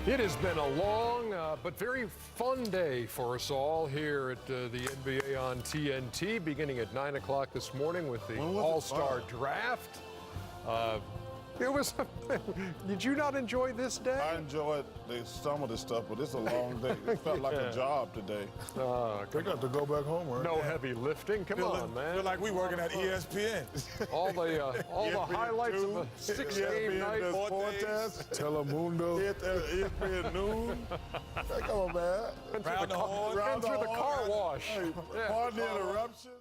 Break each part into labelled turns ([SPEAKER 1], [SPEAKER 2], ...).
[SPEAKER 1] It has been a long but very fun day for us all here at the NBA on TNT, beginning at 9 o'clock this morning with the All-Star Draft. It was. Did you not enjoy this day?
[SPEAKER 2] I enjoyed some of the stuff, but it's a long day. It felt like a job today.
[SPEAKER 3] They got to go back home, right?
[SPEAKER 1] No heavy lifting. Come on, man.
[SPEAKER 4] Feel like we working at ESPN.
[SPEAKER 1] All the highlights of a six-game night.
[SPEAKER 2] Deportes,
[SPEAKER 3] Telemundo.
[SPEAKER 2] ESPN News. Hey, come on, man.
[SPEAKER 4] Round the horn.
[SPEAKER 1] Been through the car wash.
[SPEAKER 2] Hey,
[SPEAKER 1] Yeah.
[SPEAKER 2] pardon the interruption.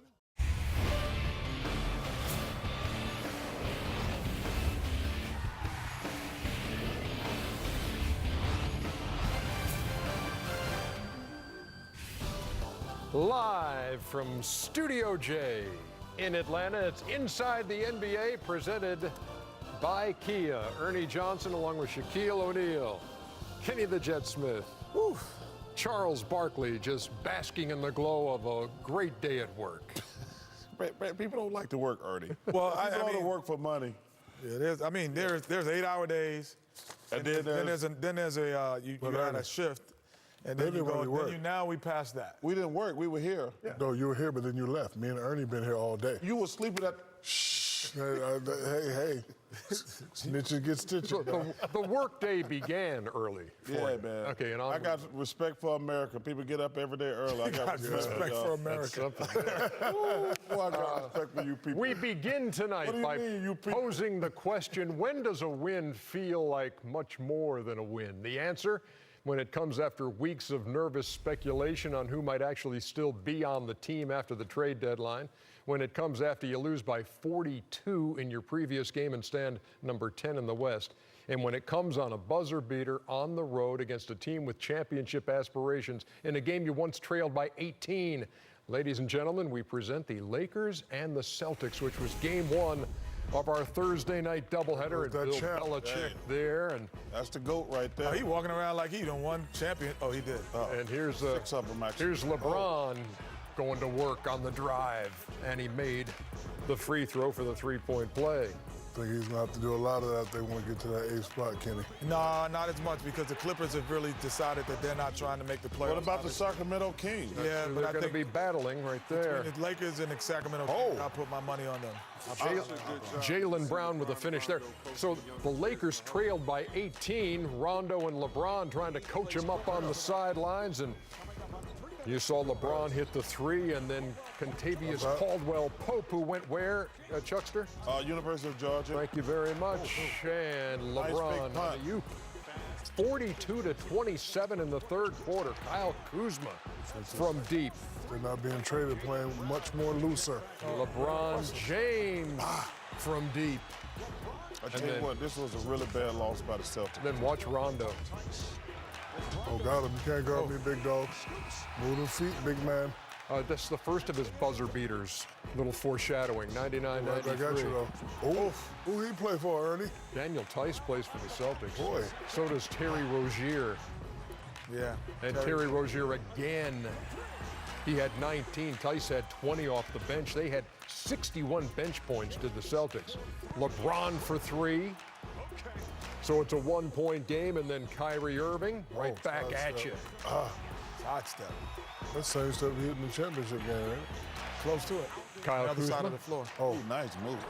[SPEAKER 1] Live from Studio J in Atlanta, it's Inside the NBA, presented by Kia. Ernie Johnson along with Shaquille O'Neal, Kenny the Jet Smith, Charles Barkley just basking in the glow of a great day at work.
[SPEAKER 2] People don't like to work, Ernie.
[SPEAKER 4] Well,
[SPEAKER 2] I go to work for money.
[SPEAKER 4] Yeah, there's 8-hour days,
[SPEAKER 2] And
[SPEAKER 4] then there's you got a shift, and then you go. Now we passed that.
[SPEAKER 2] We didn't work. We were here.
[SPEAKER 3] Yeah. No, you were here, but then you left. Me and Ernie been here all day.
[SPEAKER 2] You were sleeping at.
[SPEAKER 3] Hey. Snitches get stitches.
[SPEAKER 1] The work day began early.
[SPEAKER 2] Yeah, man.
[SPEAKER 1] Okay, and
[SPEAKER 2] I got respect for America. People get up every day early. I got
[SPEAKER 4] respect for America.
[SPEAKER 2] Well, I got respect for you people.
[SPEAKER 1] We begin tonight by posing the question, when does a win feel like much more than a win? The answer, when it comes after weeks of nervous speculation on who might actually still be on the team after the trade deadline, when it comes after you lose by 42 in your previous game and stand number 10 in the West, and when it comes on a buzzer beater on the road against a team with championship aspirations in a game you once trailed by 18. Ladies and gentlemen, we present the Lakers and the Celtics, which was game one of our Thursday night doubleheader. And Bill Belichick there. And
[SPEAKER 2] that's the GOAT right there.
[SPEAKER 4] Oh, he walking around like he done won champion. Oh, he did.
[SPEAKER 1] And here's here's LeBron going to work on the drive, and he made the free throw for the three-point play.
[SPEAKER 3] I think he's going to have to do a lot of that if they want to get to that 8th spot, Kenny.
[SPEAKER 4] No, not as much, because the Clippers have really decided that they're not trying to make the playoffs.
[SPEAKER 2] What about the Sacramento Kings?
[SPEAKER 4] Yeah,
[SPEAKER 1] So
[SPEAKER 4] but
[SPEAKER 1] they're going to be battling right there.
[SPEAKER 4] Between the Lakers and the Sacramento Kings, I'll put my money on them.
[SPEAKER 1] Jaylen Brown with a finish there. So the Lakers trailed by 18. Rondo and LeBron trying to coach him up on the sidelines, and you saw LeBron hit the three, and then Contavious Caldwell-Pope, who went where, Chuckster?
[SPEAKER 2] University of Georgia.
[SPEAKER 1] Thank you very much. And LeBron, you 42-27 in the third quarter. Kyle Kuzma from deep.
[SPEAKER 3] They're not being traded, playing much more looser.
[SPEAKER 1] LeBron James from deep.
[SPEAKER 2] I tell you what, this was a really bad loss by the Celtics.
[SPEAKER 1] Then watch Rondo.
[SPEAKER 3] Oh, got him. You can't guard me, big dog. Move them feet, big man.
[SPEAKER 1] That's the first of his buzzer beaters. Little foreshadowing, 99-93.
[SPEAKER 3] Right back at you, though. Who he play for, Ernie?
[SPEAKER 1] Daniel Tice plays for the Celtics.
[SPEAKER 3] Boy.
[SPEAKER 1] So does Terry Rozier.
[SPEAKER 4] Yeah.
[SPEAKER 1] And Terry Rozier again. He had 19. Tice had 20 off the bench. They had 61 bench points, did the Celtics. LeBron for three. So it's a one-point game, and then Kyrie Irving right back at you.
[SPEAKER 4] Side step.
[SPEAKER 3] That's the same stuff he hit in the championship game, right?
[SPEAKER 4] Close to it.
[SPEAKER 1] Kyle
[SPEAKER 4] Other
[SPEAKER 1] Kuzma.
[SPEAKER 4] side of the floor.
[SPEAKER 2] Oh, nice move.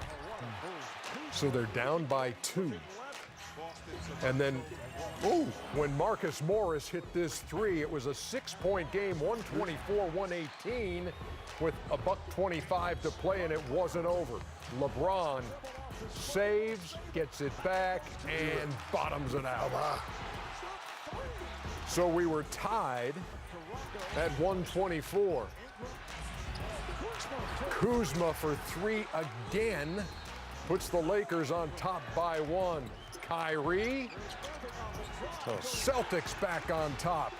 [SPEAKER 1] So they're down by 2. And then, when Marcus Morris hit this three, it was a 6-point game, 124-118, with $1:25 to play, and it wasn't over. LeBron saves, gets it back, and bottoms it out. So we were tied at 124. Kuzma for three again, puts the Lakers on top by 1. Kyrie, the Celtics back on top.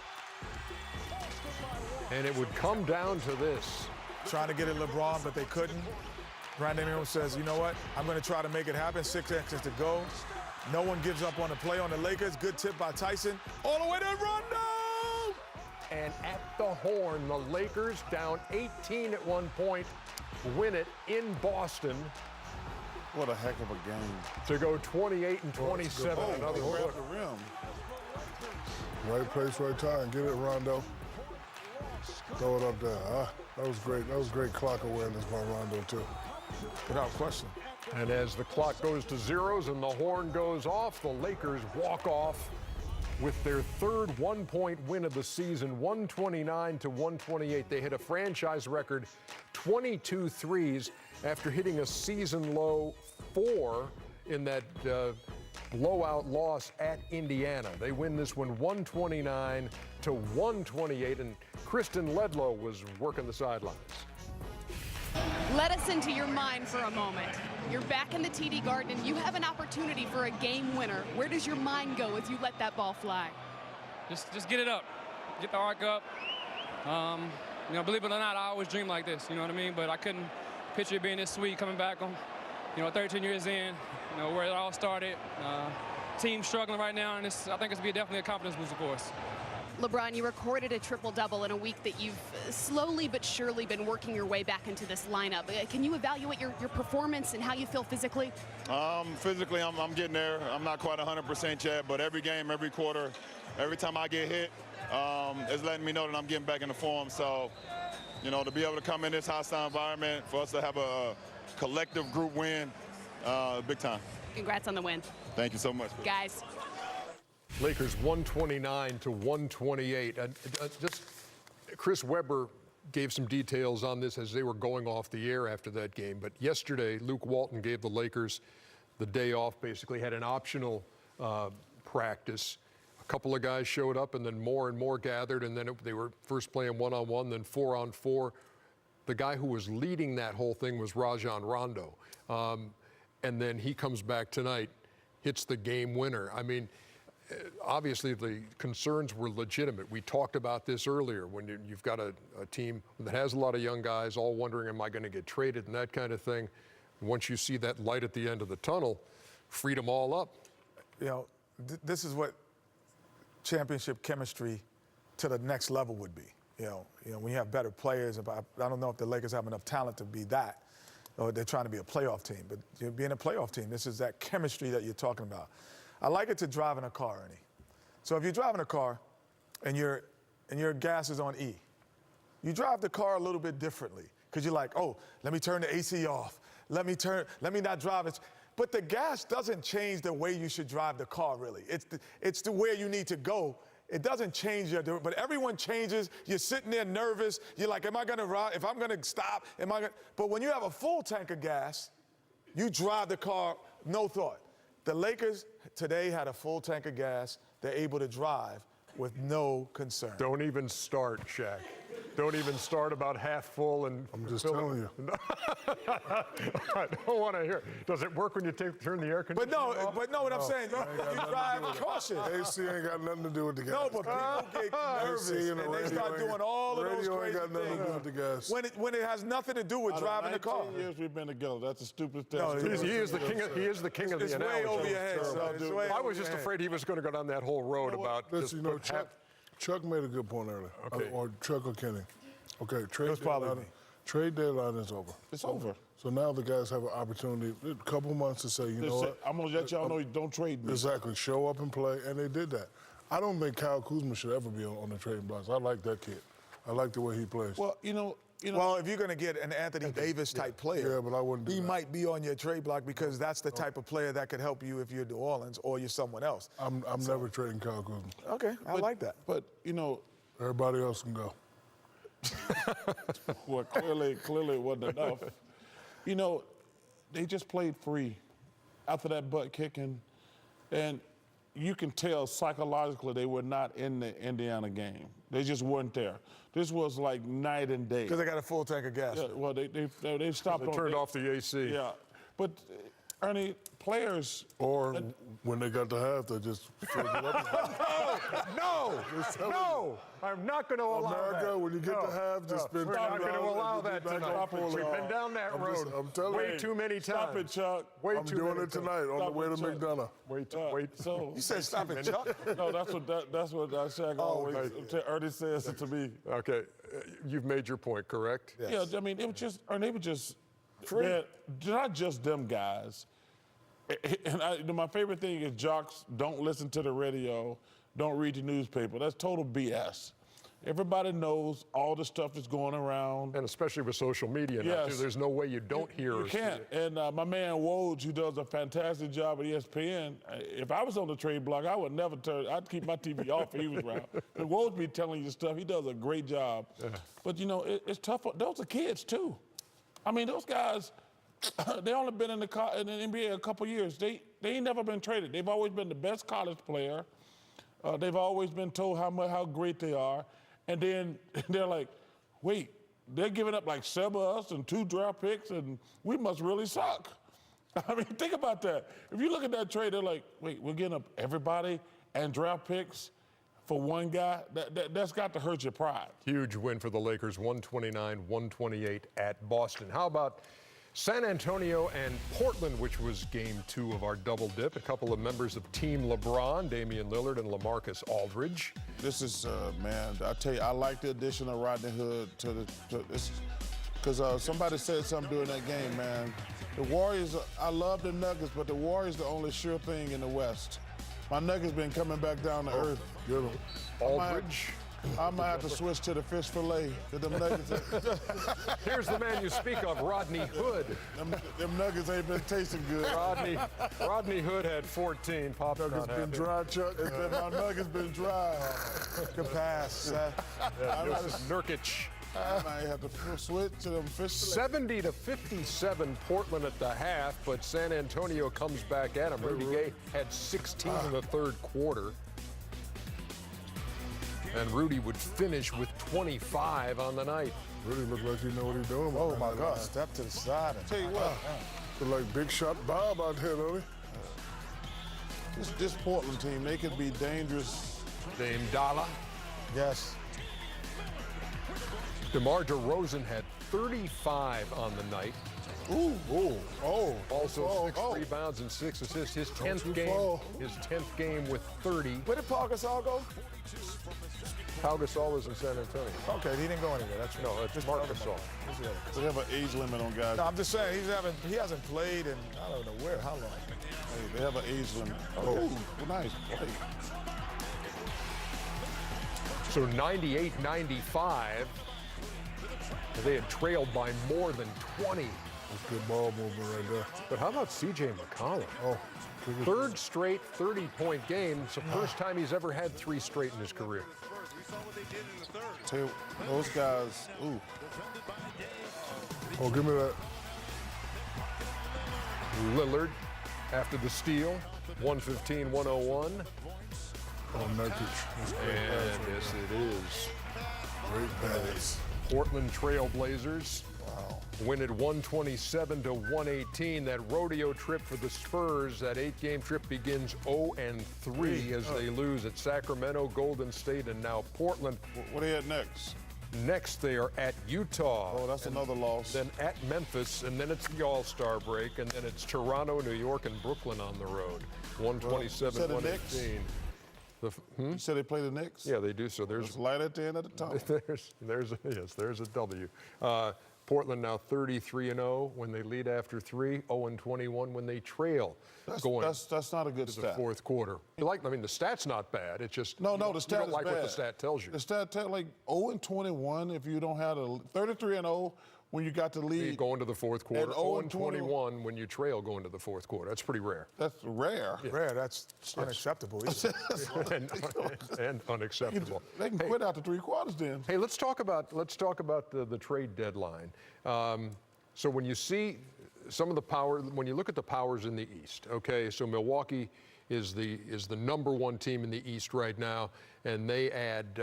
[SPEAKER 1] And it would come down to this.
[SPEAKER 4] Trying to get at LeBron, but they couldn't. Brandon Ingram says, you know what? I'm going to try to make it happen. 6 seconds to go. No one gives up on the play on the Lakers. Good tip by Tyson. All the way to Rondo!
[SPEAKER 1] And at the horn, the Lakers, down 18 at one point, win it in Boston.
[SPEAKER 2] What a heck of a game.
[SPEAKER 1] To go 28 and 27. Another
[SPEAKER 2] Around
[SPEAKER 1] look.
[SPEAKER 2] the rim.
[SPEAKER 3] Right place, right time. Get it, Rondo. Throw it up there. That was great. That was great clock awareness by Rondo, too.
[SPEAKER 4] Without question.
[SPEAKER 1] And as the clock goes to zeros and the horn goes off, the Lakers walk off with their third one-point win of the season, 129-128. They hit a franchise record 22 threes after hitting a season-low 4 in that blowout loss at Indiana. They win this one 129-128, and Kristen Ledlow was working the sidelines.
[SPEAKER 5] Let us into your mind for a moment. You're back in the TD Garden and you have an opportunity for a game winner. Where does your mind go as you let that ball fly?
[SPEAKER 6] Just get it up. Get the arc up. You know, believe it or not, I always dream like this, you know what I mean? But I couldn't picture it being this sweet coming back on, 13 years in, where it all started. Team struggling right now, and I think it's definitely a confidence booster for us.
[SPEAKER 5] LeBron, you recorded a triple-double in a week that you've slowly but surely been working your way back into this lineup. Can you evaluate your performance and how you feel physically?
[SPEAKER 2] Physically, I'm getting there. I'm not quite 100% yet, but every game, every quarter, every time I get hit, it's letting me know that I'm getting back into form. So, to be able to come in this hostile environment, for us to have a collective group win, big time.
[SPEAKER 5] Congrats on the win.
[SPEAKER 2] Thank you so much.
[SPEAKER 5] Guys.
[SPEAKER 1] Lakers 129-128. Just Chris Webber gave some details on this as they were going off the air after that game. But yesterday, Luke Walton gave the Lakers the day off, basically had an optional practice. A couple of guys showed up, and then more and more gathered, and then they were first playing one-on-one, then 4-on-4. The guy who was leading that whole thing was Rajon Rondo. And then he comes back tonight, hits the game winner. I mean, obviously, the concerns were legitimate. We talked about this earlier when you've got a team that has a lot of young guys all wondering, am I going to get traded and that kind of thing. Once you see that light at the end of the tunnel, freed them all up.
[SPEAKER 4] This is what championship chemistry to the next level would be. When you have better players, I don't know if the Lakers have enough talent to be that, or they're trying to be a playoff team. But being a playoff team, this is that chemistry that you're talking about. I like it to drive in a car, Ernie. So if you're driving a car and your gas is on E, you drive the car a little bit differently because you're like, oh, let me turn the AC off. Let me not drive it. But the gas doesn't change the way you should drive the car, really. It's the where you need to go. It doesn't change but everyone changes. You're sitting there nervous. You're like, am I going to ride? If I'm going to stop, But when you have a full tank of gas, you drive the car, no thought. The Lakers today had a full tank of gas. They're able to drive with no concern.
[SPEAKER 1] Don't even start, Shaq. Don't even start about half full and.
[SPEAKER 3] I'm just telling you.
[SPEAKER 1] I don't want to hear. Does it work when you turn the air conditioner off?
[SPEAKER 4] But no, what I'm saying, you drive cautious.
[SPEAKER 3] AC ain't got nothing to do with the gas.
[SPEAKER 4] No, but people get nervous and they start doing all of those crazy
[SPEAKER 3] ain't got nothing to do with the gas.
[SPEAKER 4] When it has nothing to do with driving the car.
[SPEAKER 2] 19 years we've been together. That's the stupidest thing.
[SPEAKER 4] No,
[SPEAKER 1] He is the king of the
[SPEAKER 4] It's
[SPEAKER 1] analogy.
[SPEAKER 4] way over your head, son. It's way
[SPEAKER 1] I
[SPEAKER 4] over
[SPEAKER 1] was just
[SPEAKER 4] your head.
[SPEAKER 1] afraid he was going to go down that whole road about just
[SPEAKER 3] Chuck made a good point earlier.
[SPEAKER 1] Okay.
[SPEAKER 3] Or Chuck or Kenny. Okay,
[SPEAKER 4] was probably me.
[SPEAKER 3] trade deadline is over.
[SPEAKER 2] It's over.
[SPEAKER 3] So now the guys have an opportunity, a couple months to say, you know what?
[SPEAKER 2] I'm going to let y'all know, don't trade me.
[SPEAKER 3] Exactly, show up and play, and they did that. I don't think Kyle Kuzma should ever be on the trading blocks. I like that kid. I like the way he plays.
[SPEAKER 2] Well,
[SPEAKER 4] Well, if you're going to get an Anthony Davis type player,
[SPEAKER 3] Yeah, but I wouldn't do
[SPEAKER 4] he
[SPEAKER 3] that.
[SPEAKER 4] might be on your trade block because that's the type of player that could help you if you're New Orleans or you're someone else.
[SPEAKER 3] I'm never trading Kyle Kuzma.
[SPEAKER 4] Okay, I like that.
[SPEAKER 2] But,
[SPEAKER 3] Everybody else can go.
[SPEAKER 2] well, clearly it wasn't enough. They just played free after that butt kicking, and you can tell psychologically they were not in the Indiana game. They just weren't there. This was like night and day.
[SPEAKER 4] Because they got a full tank of gas.
[SPEAKER 2] Yeah, well, they stopped.
[SPEAKER 1] They turned off the AC.
[SPEAKER 2] Yeah, but Ernie, players.
[SPEAKER 3] Or when they got to half, they just filled it up.
[SPEAKER 1] No! I'm not going to allow
[SPEAKER 3] America,
[SPEAKER 1] that.
[SPEAKER 3] when you get to half, just spend
[SPEAKER 1] We're not going to
[SPEAKER 3] $2
[SPEAKER 1] allow
[SPEAKER 3] and
[SPEAKER 1] that
[SPEAKER 3] get back
[SPEAKER 1] tonight.
[SPEAKER 3] on full.
[SPEAKER 1] We've been down that road
[SPEAKER 3] I'm telling
[SPEAKER 1] way
[SPEAKER 3] you.
[SPEAKER 1] too many times.
[SPEAKER 2] Stop it, Chuck.
[SPEAKER 1] Way
[SPEAKER 3] I'm
[SPEAKER 1] too
[SPEAKER 3] doing
[SPEAKER 1] many
[SPEAKER 3] it tonight on the
[SPEAKER 2] Stop
[SPEAKER 3] way
[SPEAKER 2] it,
[SPEAKER 3] to
[SPEAKER 2] Chuck.
[SPEAKER 3] McDonough.
[SPEAKER 2] So
[SPEAKER 4] You said stop it, Chuck.
[SPEAKER 2] no, that's what Shaq always. Ernie says it to me.
[SPEAKER 1] Okay, you've made your point, correct?
[SPEAKER 2] Yeah, I mean, it was just, or they were just, not just them guys.
[SPEAKER 7] And my favorite thing is jocks don't listen to the radio, don't read the newspaper. That's total BS. Everybody knows all the stuff that's going around.
[SPEAKER 1] And especially with social media now, too,
[SPEAKER 7] Yes.
[SPEAKER 1] there's no way you don't hear
[SPEAKER 7] You
[SPEAKER 1] or see
[SPEAKER 7] can't.
[SPEAKER 1] it.
[SPEAKER 7] And my man Woj, who does a fantastic job at ESPN, if I was on the trade block, I would never turn. I'd keep my TV off if he was around. But Woj be telling you stuff. He does a great job. But you know, it's tough. Those are kids too. I mean, those guys. They only been in the NBA a couple years. They ain't never been traded. They've always been the best college player. They've always been told how great they are. And then they're like, wait, they're giving up like 7 of us and 2 draft picks, and we must really suck. I mean, think about that. If you look at that trade, they're like, wait, we're getting up everybody and draft picks for one guy? That's got to hurt your pride.
[SPEAKER 1] Huge win for the Lakers, 129-128 at Boston. How about San Antonio and Portland, which was game 2 of our double dip? A couple of members of Team LeBron, Damian Lillard and LaMarcus Aldridge.
[SPEAKER 7] This is, man, I tell you, I like the addition of Rodney Hood to this, because somebody said something during that game, man. The Warriors, I love the Nuggets, but the Warriors the only sure thing in the West. My Nuggets been coming back down to earth.
[SPEAKER 3] Get him.
[SPEAKER 1] Aldridge.
[SPEAKER 7] I might have to switch to the fish fillet. Them Nuggets,
[SPEAKER 1] Here's the man you speak of, Rodney Hood.
[SPEAKER 7] them Nuggets ain't been tasting good.
[SPEAKER 1] Rodney Hood had 14. Pop's
[SPEAKER 3] Nuggets
[SPEAKER 1] not
[SPEAKER 3] been
[SPEAKER 1] happy.
[SPEAKER 3] dry, Chuck.
[SPEAKER 7] My Nuggets been dry.
[SPEAKER 4] Good pass.
[SPEAKER 1] Nurkic.
[SPEAKER 7] I might have to switch to them fish fillet.
[SPEAKER 1] 70-57 Portland at the half, but San Antonio comes back at him. Rudy Gay had 16 in the third quarter. And Rudy would finish with 25 on the night.
[SPEAKER 3] Really look like you know what he's doing.
[SPEAKER 4] Oh, my God. Step to the side.
[SPEAKER 7] Tell you what,
[SPEAKER 3] Look like Big Shot Bob out there, don't he?
[SPEAKER 7] this Portland team, they could be dangerous.
[SPEAKER 1] Dame Dalla.
[SPEAKER 4] Yes.
[SPEAKER 1] DeMar DeRozan had 35 on the night. Also 6 rebounds and 6 assists. His 10th game with 30.
[SPEAKER 4] Where did Paul Gasol go?
[SPEAKER 1] Pau Gasol is in San Antonio.
[SPEAKER 4] Okay, he didn't go anywhere. That's right.
[SPEAKER 1] No, it's Marc Gasol.
[SPEAKER 7] They have an age limit on guys.
[SPEAKER 4] No, I'm just saying he hasn't played in I don't know where, how long.
[SPEAKER 7] Hey, they have an age limit. Oh, nice play.
[SPEAKER 1] So 98-95. They had trailed by more than 20.
[SPEAKER 3] That's good ball movement right there.
[SPEAKER 1] But how about C.J. McCollum?
[SPEAKER 3] Oh,
[SPEAKER 1] Third straight 30-point game. It's the first time he's ever had 3 straight in his career.
[SPEAKER 7] Tell you, those guys, ooh.
[SPEAKER 3] oh, give me that.
[SPEAKER 1] Lillard after the steal, 115-101.
[SPEAKER 3] Oh, Nurkic. That's great pass.
[SPEAKER 1] And yes, it is.
[SPEAKER 3] Great pass.
[SPEAKER 1] Portland Trail Blazers win it 127-118. That rodeo trip for the Spurs, that 8-game trip begins 0-3 as they lose at Sacramento, Golden State, and now Portland.
[SPEAKER 7] What are they at next?
[SPEAKER 1] Next, they are at Utah.
[SPEAKER 7] Oh, that's another loss.
[SPEAKER 1] Then at Memphis, and then it's the All-Star break, and then it's Toronto, New York, and Brooklyn on the road. 127-118.
[SPEAKER 7] You said they play the Knicks?
[SPEAKER 1] Yeah, they do. So there's
[SPEAKER 7] It's light at the end of the tunnel.
[SPEAKER 1] there's a W. Portland now 33-0 when they lead after 3, 0-21 when they trail.
[SPEAKER 7] That's not a good
[SPEAKER 1] to the
[SPEAKER 7] stat.
[SPEAKER 1] fourth quarter. The stat's not bad. It's just
[SPEAKER 7] No,
[SPEAKER 1] you
[SPEAKER 7] the
[SPEAKER 1] don't
[SPEAKER 7] stat is
[SPEAKER 1] like
[SPEAKER 7] bad.
[SPEAKER 1] what the stat tells you.
[SPEAKER 7] The stat like 0-21 if you don't have a 33-0 when you got the
[SPEAKER 1] You
[SPEAKER 7] lead.
[SPEAKER 1] go into the fourth quarter.
[SPEAKER 7] And
[SPEAKER 1] 0-21 when you trail going to the fourth quarter. That's pretty rare.
[SPEAKER 7] That's rare.
[SPEAKER 4] Rare, that's unacceptable.
[SPEAKER 1] and unacceptable.
[SPEAKER 7] They can quit after 3 quarters then.
[SPEAKER 1] Hey, let's talk about the trade deadline. So when you see some of the power, when you look at the powers in the East, okay, so Milwaukee is the number 1 team in the East right now, and they add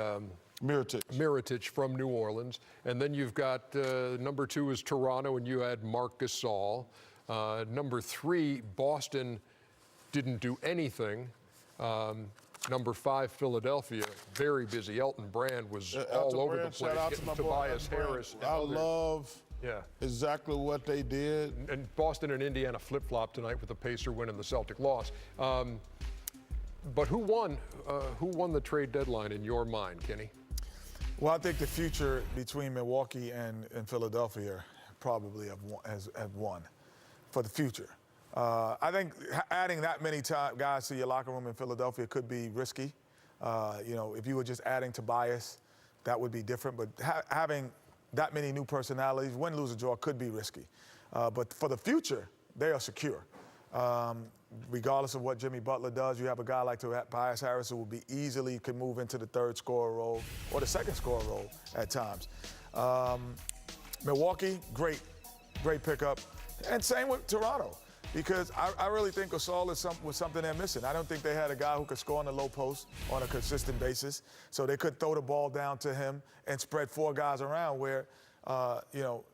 [SPEAKER 1] Mirotic from New Orleans, and then you've got number 2 is Toronto, and you add Marc Gasol. Number 3, Boston didn't do anything. Number 5, Philadelphia, very busy. Elton Brand was all over the place, getting Tobias Harris.
[SPEAKER 7] I love
[SPEAKER 1] Yeah.
[SPEAKER 7] exactly what they did.
[SPEAKER 1] And Boston and Indiana flip-flopped tonight with the Pacer win and the Celtic loss. But who won the trade deadline in your mind, Kenny?
[SPEAKER 4] Well, I think the future between Milwaukee and Philadelphia probably have won for the future. I think adding that many guys to your locker room in Philadelphia could be risky. You know, if you were just adding Tobias, that would be different. But having that many new personalities, win, lose, or draw, could be risky. But for the future, they are secure. Regardless of what Jimmy Butler does, you have a guy like Tobias Harris who will be easily could move into the third scorer role or the second scorer role at times. Milwaukee, great pickup. And same with Toronto, because I really think Gasol was something they're missing. I don't think they had a guy who could score on the low post on a consistent basis, so they could throw the ball down to him and spread 4 guys around where, you know,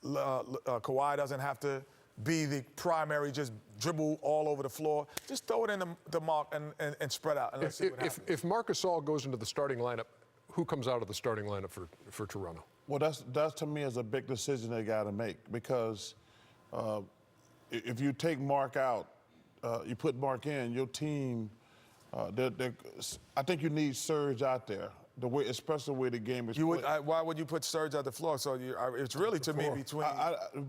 [SPEAKER 4] Kawhi doesn't have to be the primary, just dribble all over the floor. Just throw it in the mark and spread out, and let's see what happens.
[SPEAKER 1] If Marc Gasol goes into the starting lineup, who comes out of the starting lineup for Toronto?
[SPEAKER 7] Well, that's to me is a big decision they got to make, because if you take Mark out, you put Mark in, your team, I think you need Serge out there. The way, especially the way the game is.
[SPEAKER 4] Why would you put Serge on the floor? So it's really to me between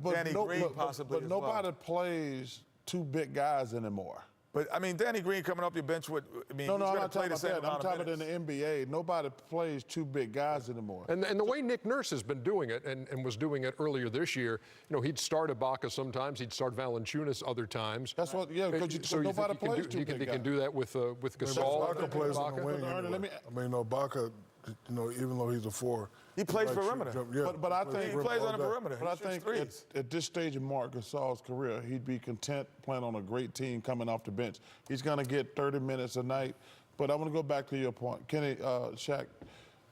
[SPEAKER 4] Danny Green possibly.
[SPEAKER 7] But nobody plays 2 big guys anymore.
[SPEAKER 4] But I mean, Danny Green coming off your bench would. I mean,
[SPEAKER 7] No,
[SPEAKER 4] he's
[SPEAKER 7] I'm
[SPEAKER 4] going to
[SPEAKER 7] not
[SPEAKER 4] play
[SPEAKER 7] talking
[SPEAKER 4] the
[SPEAKER 7] about
[SPEAKER 4] same
[SPEAKER 7] that. I'm
[SPEAKER 4] amount of
[SPEAKER 7] talking
[SPEAKER 4] minutes.
[SPEAKER 7] in the NBA. Nobody plays 2 big guys anymore.
[SPEAKER 1] And the way Nick Nurse has been doing it, and was doing it earlier this year, you know, he'd start Ibaka sometimes, he'd start Valanciunas other times.
[SPEAKER 7] That's what, yeah, because nobody plays 2 big guys.
[SPEAKER 1] He can do that with Gasol.
[SPEAKER 3] Ibaka plays on the wing.
[SPEAKER 7] Ernie,
[SPEAKER 3] Anyway. I mean, Ibaka, you know, even though he's a 4,
[SPEAKER 4] He plays perimeter.
[SPEAKER 7] But I think
[SPEAKER 4] He plays on the perimeter.
[SPEAKER 7] But I think at this stage in Marc Gasol's career, he'd be content playing on a great team coming off the bench. He's going to get 30 minutes a night. But I want to go back to your point. Kenny, Shaq,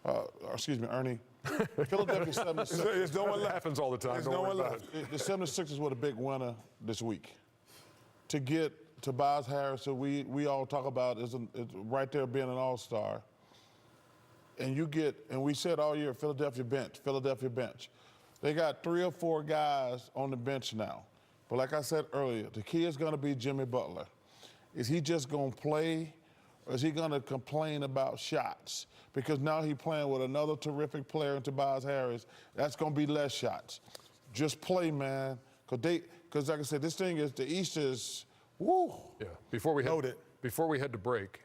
[SPEAKER 7] Ernie, Philadelphia 76ers.
[SPEAKER 4] There's no one left.
[SPEAKER 1] Happens all the time.
[SPEAKER 4] There's
[SPEAKER 1] Don't
[SPEAKER 4] no
[SPEAKER 1] worry
[SPEAKER 4] one
[SPEAKER 1] about
[SPEAKER 4] left.
[SPEAKER 1] it.
[SPEAKER 7] The 76ers were the big winner this week. To get Tobias Harris, who we all talk about, is right there being an all-star. And we said all year, Philadelphia bench. They got 3 or 4 guys on the bench now. But like I said earlier, the key is going to be Jimmy Butler. Is he just going to play, or is he going to complain about shots? Because now he's playing with another terrific player in Tobias Harris. That's going to be less shots. Just play, man. Because like I said, this thing is, the East is, woo.
[SPEAKER 1] Yeah. Before we head to break,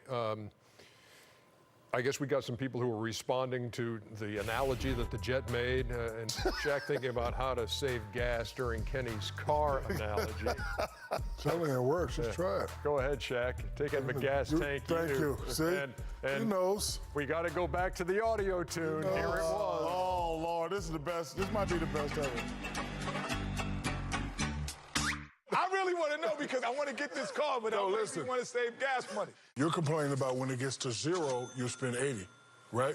[SPEAKER 1] I guess we got some people who are responding to the analogy that the Jet made, and Shaq thinking about how to save gas during Kenny's car analogy.
[SPEAKER 3] Telling it works. Just try it.
[SPEAKER 1] Go ahead, Shaq. Take out the gas tank.
[SPEAKER 3] Thank you. See?
[SPEAKER 1] And
[SPEAKER 3] he knows.
[SPEAKER 1] We got to go back to the audio tune. Here it was.
[SPEAKER 7] Oh, Lord, this is the best. This might be the best ever.
[SPEAKER 4] I really want to know, because I want to get this car, but I really want to save gas money.
[SPEAKER 3] You're complaining about when it gets to 0, you spend 80, right?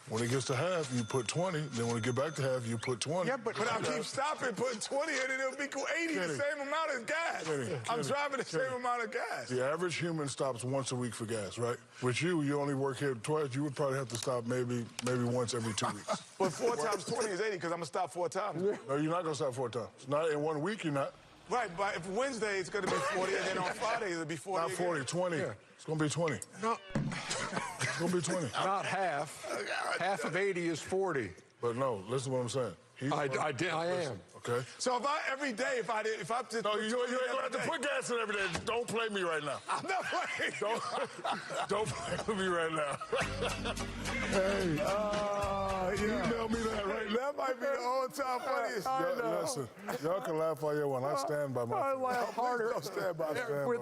[SPEAKER 3] When it gets to half, you put 20. Then when it get back to half, you put 20.
[SPEAKER 4] Yeah, but I keep stopping, putting 20 in it, it'll be 80, the same amount of gas. I'm driving the same amount of gas.
[SPEAKER 3] The average human stops once a week for gas, right? With you only work here twice. You would probably have to stop maybe once every 2 weeks.
[SPEAKER 4] But 4 times 20 is 80, because I'm going to stop 4 times.
[SPEAKER 3] No, you're not going to stop 4 times. Not in 1 week, you're not.
[SPEAKER 4] Right, but if Wednesday it's going to be 40, and then on Friday it'll be 40.
[SPEAKER 3] Not 40, 20. Yeah. It's going to be 20.
[SPEAKER 1] No.
[SPEAKER 3] It's going to be 20.
[SPEAKER 1] Not half. Half of 80 is 40.
[SPEAKER 3] But no, listen to what I'm saying.
[SPEAKER 1] I am.
[SPEAKER 3] Okay.
[SPEAKER 4] So if I just
[SPEAKER 3] No, you ain't going to have to put gas in every day. Don't play me right now.
[SPEAKER 4] I'm not playing.
[SPEAKER 3] Don't play with me right now. Hey, email me that right now.
[SPEAKER 4] That might be the all-time funniest.
[SPEAKER 3] Listen, y'all can laugh all you want. I stand by my.
[SPEAKER 1] I laugh harder.
[SPEAKER 3] Stand by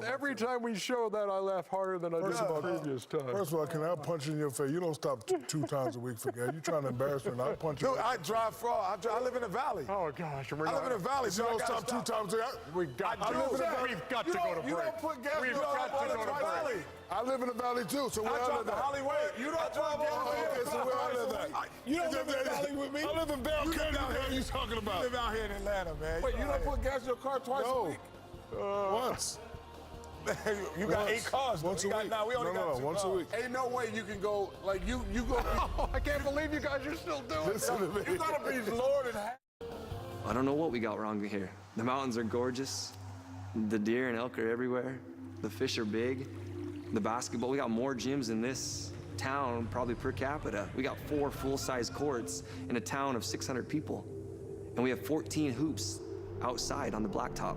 [SPEAKER 1] Every time we show that, I laugh harder than I did the previous time.
[SPEAKER 3] First of all, can I punch you in your face? You don't stop 2 times a week for gas. You trying to embarrass me, and I'll punch you.
[SPEAKER 4] Dude, I drive far. I live in the valley.
[SPEAKER 1] Oh, gosh.
[SPEAKER 4] I live in the valley, so
[SPEAKER 3] You
[SPEAKER 4] I
[SPEAKER 3] don't
[SPEAKER 4] gotta
[SPEAKER 3] stop 2 times a week.
[SPEAKER 1] We've got to go to break.
[SPEAKER 4] You don't put gas
[SPEAKER 1] We've
[SPEAKER 4] in the
[SPEAKER 1] valley.
[SPEAKER 3] I live in the valley too, so where
[SPEAKER 4] I
[SPEAKER 3] I
[SPEAKER 4] drive
[SPEAKER 3] live
[SPEAKER 4] to
[SPEAKER 3] at?
[SPEAKER 4] Hollywood. You don't drive
[SPEAKER 3] Okay, so where I live at?
[SPEAKER 4] You don't live in the valley with me.
[SPEAKER 3] I live in Bell County. What the hell are you talking about?
[SPEAKER 4] You live out here in Atlanta, man.
[SPEAKER 3] Wait, you don't put gas in your car twice a week? Once.
[SPEAKER 4] You got 8 cars.
[SPEAKER 3] Once a week.
[SPEAKER 4] Nah, we only got 2
[SPEAKER 3] once
[SPEAKER 4] cars.
[SPEAKER 3] a week.
[SPEAKER 4] Ain't no way you can go, like, you go.
[SPEAKER 1] I can't believe you guys are still doing it.
[SPEAKER 3] Listen to me.
[SPEAKER 4] You gotta be Lord and
[SPEAKER 8] I don't know what we got wrong here. The mountains are gorgeous. The deer and elk are everywhere. The fish are big. The basketball, we got more gyms in this town, probably per capita. We got 4 full-size courts in a town of 600 people. And we have 14 hoops outside on the blacktop.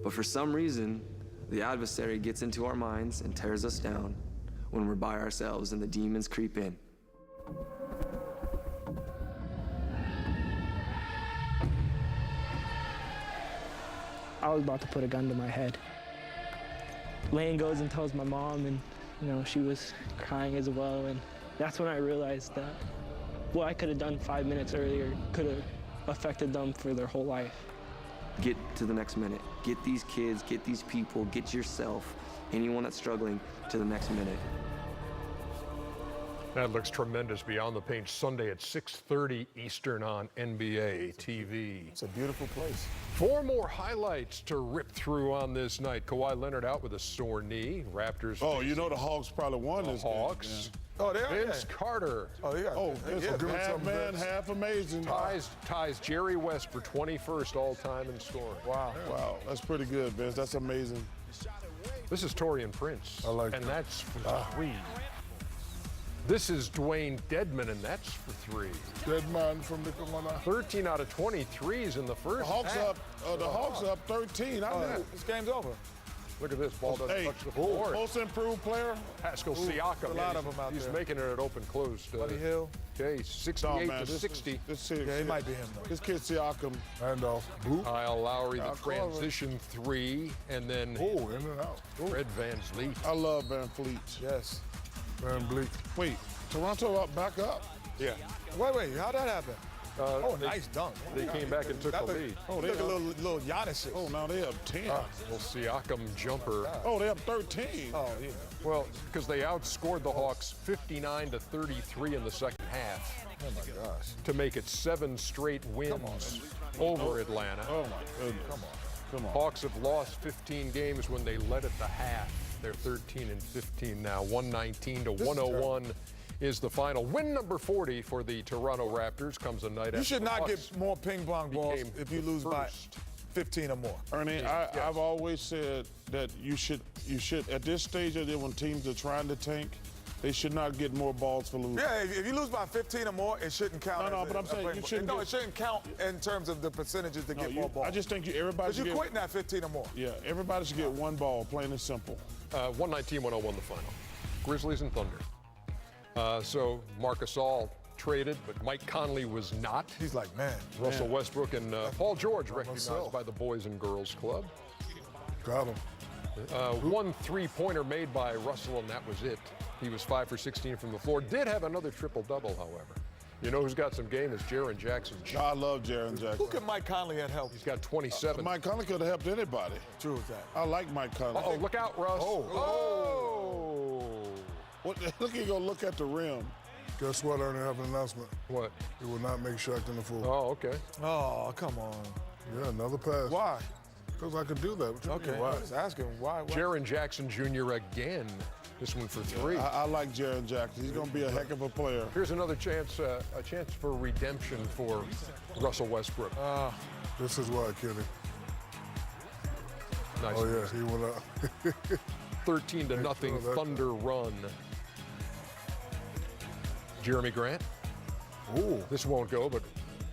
[SPEAKER 8] But for some reason, the adversary gets into our minds and tears us down when we're by ourselves and the demons creep in.
[SPEAKER 9] I was about to put a gun to my head. Lane goes and tells my mom, and she was crying as well, and that's when I realized that what I could have done 5 minutes earlier could have affected them for their whole life.
[SPEAKER 8] Get to the next minute. Get these kids, get these people, get yourself, anyone that's struggling, to the next minute.
[SPEAKER 1] That looks tremendous. Beyond the Paint Sunday at 6:30 Eastern on NBA TV.
[SPEAKER 4] It's a beautiful place.
[SPEAKER 1] 4 more highlights to rip through on this night. Kawhi Leonard out with a sore knee. Raptors.
[SPEAKER 7] Oh, you know the Hawks probably won
[SPEAKER 1] the
[SPEAKER 7] this
[SPEAKER 1] Hawks.
[SPEAKER 7] game.
[SPEAKER 4] Oh, they are.
[SPEAKER 1] Vince Carter
[SPEAKER 7] It's half man, half amazing.
[SPEAKER 1] ties Jerry West for 21st all-time in scoring.
[SPEAKER 4] Wow.
[SPEAKER 7] Wow, that's pretty good, Vince. That's amazing.
[SPEAKER 1] This is Torian Prince.
[SPEAKER 3] I like
[SPEAKER 1] and
[SPEAKER 3] that.
[SPEAKER 1] that's for 3. This is Dwayne Dedman, and that's for 3.
[SPEAKER 3] Dead man from the corner.
[SPEAKER 1] 13 out of 23s in the first
[SPEAKER 7] The Hawks
[SPEAKER 1] half.
[SPEAKER 7] up. The Hawks up 13. I know.
[SPEAKER 4] This game's over.
[SPEAKER 1] Look at this. Ball doesn't
[SPEAKER 7] Hey,
[SPEAKER 1] touch the floor.
[SPEAKER 7] most improved player.
[SPEAKER 1] Pascal Siakam.
[SPEAKER 4] a lot of them out
[SPEAKER 1] He's
[SPEAKER 4] there.
[SPEAKER 1] making it at open close.
[SPEAKER 4] Buddy Hill.
[SPEAKER 1] Okay,
[SPEAKER 7] No,
[SPEAKER 1] 68
[SPEAKER 7] man,
[SPEAKER 1] to 60.
[SPEAKER 4] Yeah, it might be him, though.
[SPEAKER 7] This kid Siakam.
[SPEAKER 3] Handoff. Boop.
[SPEAKER 1] Kyle Lowry, the
[SPEAKER 3] Now, Carter.
[SPEAKER 1] transition 3, and then
[SPEAKER 3] Oh, in and out.
[SPEAKER 1] Fred VanVleet.
[SPEAKER 7] I love Van Fleet.
[SPEAKER 4] Yes.
[SPEAKER 3] Van Bleek.
[SPEAKER 7] Wait, Toronto up, back up.
[SPEAKER 1] Yeah.
[SPEAKER 4] Wait, how'd that happen? Nice dunk.
[SPEAKER 1] They came back and took the lead.
[SPEAKER 7] Oh, they
[SPEAKER 4] Look a
[SPEAKER 7] up.
[SPEAKER 4] little Giannis.
[SPEAKER 7] Oh, now they up 10.
[SPEAKER 1] Well, Siakam jumper.
[SPEAKER 7] Oh, they up 13.
[SPEAKER 4] Oh, yeah.
[SPEAKER 1] Well, because they outscored the Hawks 59 to 33 in the second half
[SPEAKER 4] Oh, my gosh.
[SPEAKER 1] to make it 7 straight wins over Atlanta.
[SPEAKER 7] Oh, my goodness. Come on.
[SPEAKER 1] Hawks have lost 15 games when they led at the half. They're 13 and 15 now. 119 to 101 is the final. Win number 40 for the Toronto Raptors comes a night after
[SPEAKER 4] You should
[SPEAKER 1] the
[SPEAKER 4] not
[SPEAKER 1] Hawks
[SPEAKER 4] get more ping pong balls
[SPEAKER 1] became
[SPEAKER 4] if you
[SPEAKER 1] the
[SPEAKER 4] lose by
[SPEAKER 1] first.
[SPEAKER 4] 15 or more.
[SPEAKER 7] Ernie, I've always said that you should at this stage of it, when teams are trying to tank, they should not get more balls for losing.
[SPEAKER 4] Yeah, if you lose by 15 or more, it shouldn't count.
[SPEAKER 7] No,
[SPEAKER 4] as
[SPEAKER 7] but I'm saying
[SPEAKER 4] a
[SPEAKER 7] you
[SPEAKER 4] ping
[SPEAKER 7] shouldn't
[SPEAKER 4] pong. No,
[SPEAKER 7] get-
[SPEAKER 4] it shouldn't count in terms of the percentages to get more balls.
[SPEAKER 7] I just think everybody
[SPEAKER 4] Because
[SPEAKER 7] should
[SPEAKER 4] you're
[SPEAKER 7] get,
[SPEAKER 4] quitting at 15 or more.
[SPEAKER 7] Yeah, everybody should get one ball, plain and simple.
[SPEAKER 1] 119-101 the final. Grizzlies and Thunder. So Marc Gasol traded, but Mike Conley was not.
[SPEAKER 4] He's like, man.
[SPEAKER 1] Russell Westbrook and Paul George recognized
[SPEAKER 3] myself.
[SPEAKER 1] by the Boys and Girls Club.
[SPEAKER 3] Got him.
[SPEAKER 1] 1 3-pointer made by Russell, and that was it. He was 5 for 16 from the floor. Did have another triple-double, however. You know who's got some game is Jaren Jackson.
[SPEAKER 7] I love Jaren Jackson.
[SPEAKER 4] Who can Mike Conley have helped?
[SPEAKER 1] He's got 27.
[SPEAKER 7] Mike Conley could have helped anybody.
[SPEAKER 4] True as that.
[SPEAKER 7] I like Mike Conley.
[SPEAKER 1] Oh, look out, Russ. Oh.
[SPEAKER 7] What, look, he gonna look at the rim.
[SPEAKER 3] Guess what, Ernie? I have an announcement.
[SPEAKER 1] What?
[SPEAKER 3] He will not make Shaq in the fool.
[SPEAKER 1] Oh, okay.
[SPEAKER 4] Oh, come on.
[SPEAKER 3] Yeah, another pass.
[SPEAKER 4] Why?
[SPEAKER 3] Because I could do that. What you
[SPEAKER 4] Okay,
[SPEAKER 3] mean,
[SPEAKER 4] I
[SPEAKER 3] why?
[SPEAKER 4] was asking why.
[SPEAKER 1] Jaren Jackson Jr. again. This one for 3.
[SPEAKER 7] I like Jaren Jackson. He's gonna be a heck of a player.
[SPEAKER 1] Here's another chance, a chance for redemption for Russell Westbrook.
[SPEAKER 3] This is why, Kenny.
[SPEAKER 1] Nice.
[SPEAKER 3] Oh, yeah, he went up.
[SPEAKER 1] 13 to nothing
[SPEAKER 3] that-
[SPEAKER 1] Thunder run. Jeremy Grant.
[SPEAKER 3] Ooh,
[SPEAKER 1] This won't go, but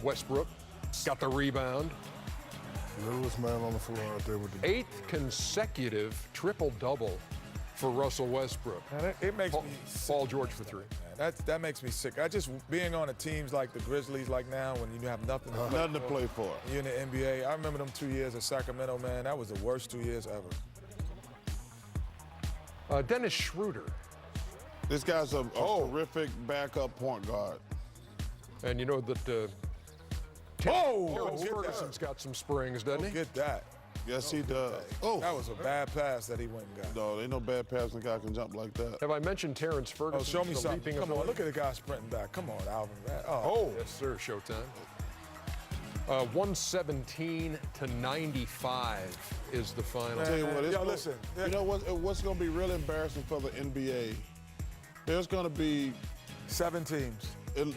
[SPEAKER 1] Westbrook got the rebound.
[SPEAKER 3] littlest man on the floor out there with the
[SPEAKER 1] 8th consecutive triple-double for Russell Westbrook.
[SPEAKER 4] Man, it makes
[SPEAKER 1] Paul,
[SPEAKER 4] me
[SPEAKER 1] Paul George for 3.
[SPEAKER 4] that makes me sick. I just being on the teams like the Grizzlies, like now, when you have nothing to play
[SPEAKER 7] Nothing to
[SPEAKER 4] for.
[SPEAKER 7] play for.
[SPEAKER 4] You're in the NBA. I remember them 2 years at Sacramento, man. That was the worst 2 years ever.
[SPEAKER 1] Dennis Schroeder.
[SPEAKER 7] This guy's a terrific backup point guard.
[SPEAKER 1] And you know that Terrence Ferguson's got some springs, doesn't he?
[SPEAKER 4] Get that.
[SPEAKER 7] Yes, he does.
[SPEAKER 4] That was a bad pass that he went and got.
[SPEAKER 7] No, ain't no bad passing guy can jump like that.
[SPEAKER 1] Have I mentioned Terrence Ferguson?
[SPEAKER 4] Oh, show me
[SPEAKER 1] the
[SPEAKER 4] something.
[SPEAKER 1] leaping
[SPEAKER 4] Come on,
[SPEAKER 1] ability?
[SPEAKER 4] look at the guy sprinting back. Come on, Alvin.
[SPEAKER 1] Yes, sir. Showtime. 117 to 95 is the final.
[SPEAKER 7] Tell you what,
[SPEAKER 4] Yo, listen.
[SPEAKER 7] You know what's going to be really embarrassing for the NBA? There's going to be
[SPEAKER 4] 7 teams.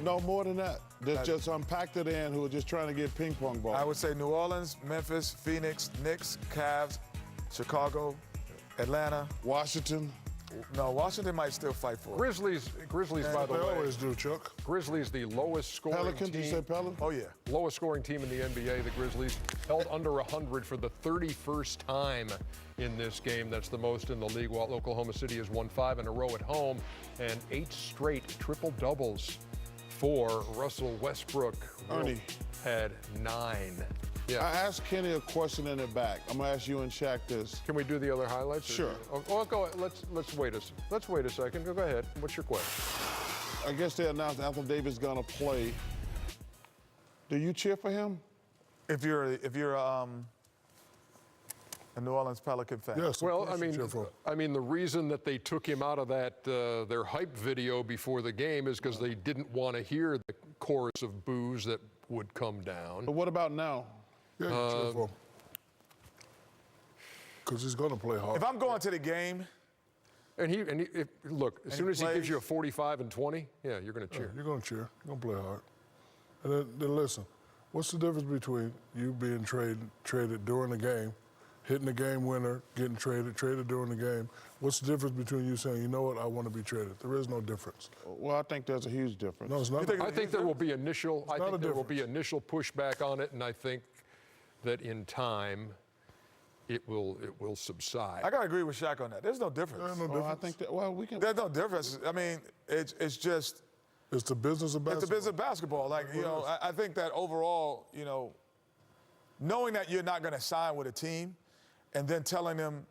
[SPEAKER 7] no more than that. There's just unpacked it in who are just trying to get ping pong balls.
[SPEAKER 4] I would say New Orleans, Memphis, Phoenix, Knicks, Cavs, Chicago, Atlanta.
[SPEAKER 7] Washington.
[SPEAKER 4] No, Washington might still fight for it.
[SPEAKER 1] Grizzlies, by the
[SPEAKER 3] They
[SPEAKER 1] way,
[SPEAKER 3] always do, Chuck.
[SPEAKER 1] Grizzlies, the lowest scoring
[SPEAKER 7] Pelicans, you
[SPEAKER 1] team.
[SPEAKER 7] said Pelicans?
[SPEAKER 4] Oh, yeah.
[SPEAKER 1] Lowest scoring team in the NBA, the Grizzlies, held under 100 for the 31st time in this game. That's the most in the league, while Oklahoma City has won 5 in a row at home and 8 straight triple-doubles for Russell Westbrook.
[SPEAKER 7] Ernie.
[SPEAKER 1] Had 9. Yeah.
[SPEAKER 7] I asked Kenny a question in the back. I'm gonna ask you and Shaq this.
[SPEAKER 1] Can we do the other highlights?
[SPEAKER 7] Sure.
[SPEAKER 1] Oh, go ahead. Let's wait a second. Go ahead. What's your question?
[SPEAKER 7] I guess they announced Anthony Davis gonna play. Do you cheer for him?
[SPEAKER 4] If you're a New Orleans Pelican fan.
[SPEAKER 3] Yes.
[SPEAKER 1] Well,
[SPEAKER 3] of course you cheer for him.
[SPEAKER 1] I mean, the reason that they took him out of that their hype video before the game is because they didn't want to hear the chorus of boos that would come down.
[SPEAKER 7] But what about now?
[SPEAKER 3] Yeah, you cheer for him. Because he's going to play hard.
[SPEAKER 4] If I'm going to the game,
[SPEAKER 1] Look, as soon
[SPEAKER 4] he
[SPEAKER 1] as he gives
[SPEAKER 4] plays-
[SPEAKER 1] you a 45 and 20, yeah, you're going to cheer.
[SPEAKER 3] You're going to cheer. You're going to play hard. And then listen, what's the difference between you being traded during the game, hitting the game winner, getting traded during the game? What's the difference between you saying, you know what, I want to be traded? There is no difference.
[SPEAKER 7] Well, I think there's a huge difference.
[SPEAKER 3] No, it's not.
[SPEAKER 1] I think there will be initial. I
[SPEAKER 3] not
[SPEAKER 1] think
[SPEAKER 3] a
[SPEAKER 1] there will be
[SPEAKER 3] difference.
[SPEAKER 1] initial pushback on it, and I think that in time, it will subside.
[SPEAKER 4] I got to agree with Shaq on that. There's no difference.
[SPEAKER 3] There's no
[SPEAKER 7] Oh, I
[SPEAKER 3] difference.
[SPEAKER 7] think that. Well, we can.
[SPEAKER 4] There's no difference. I mean, it's just
[SPEAKER 3] It's the business of basketball.
[SPEAKER 4] it's the business of basketball. Like, you know, I think that overall, you know, knowing that you're not going to sign with a team and then telling them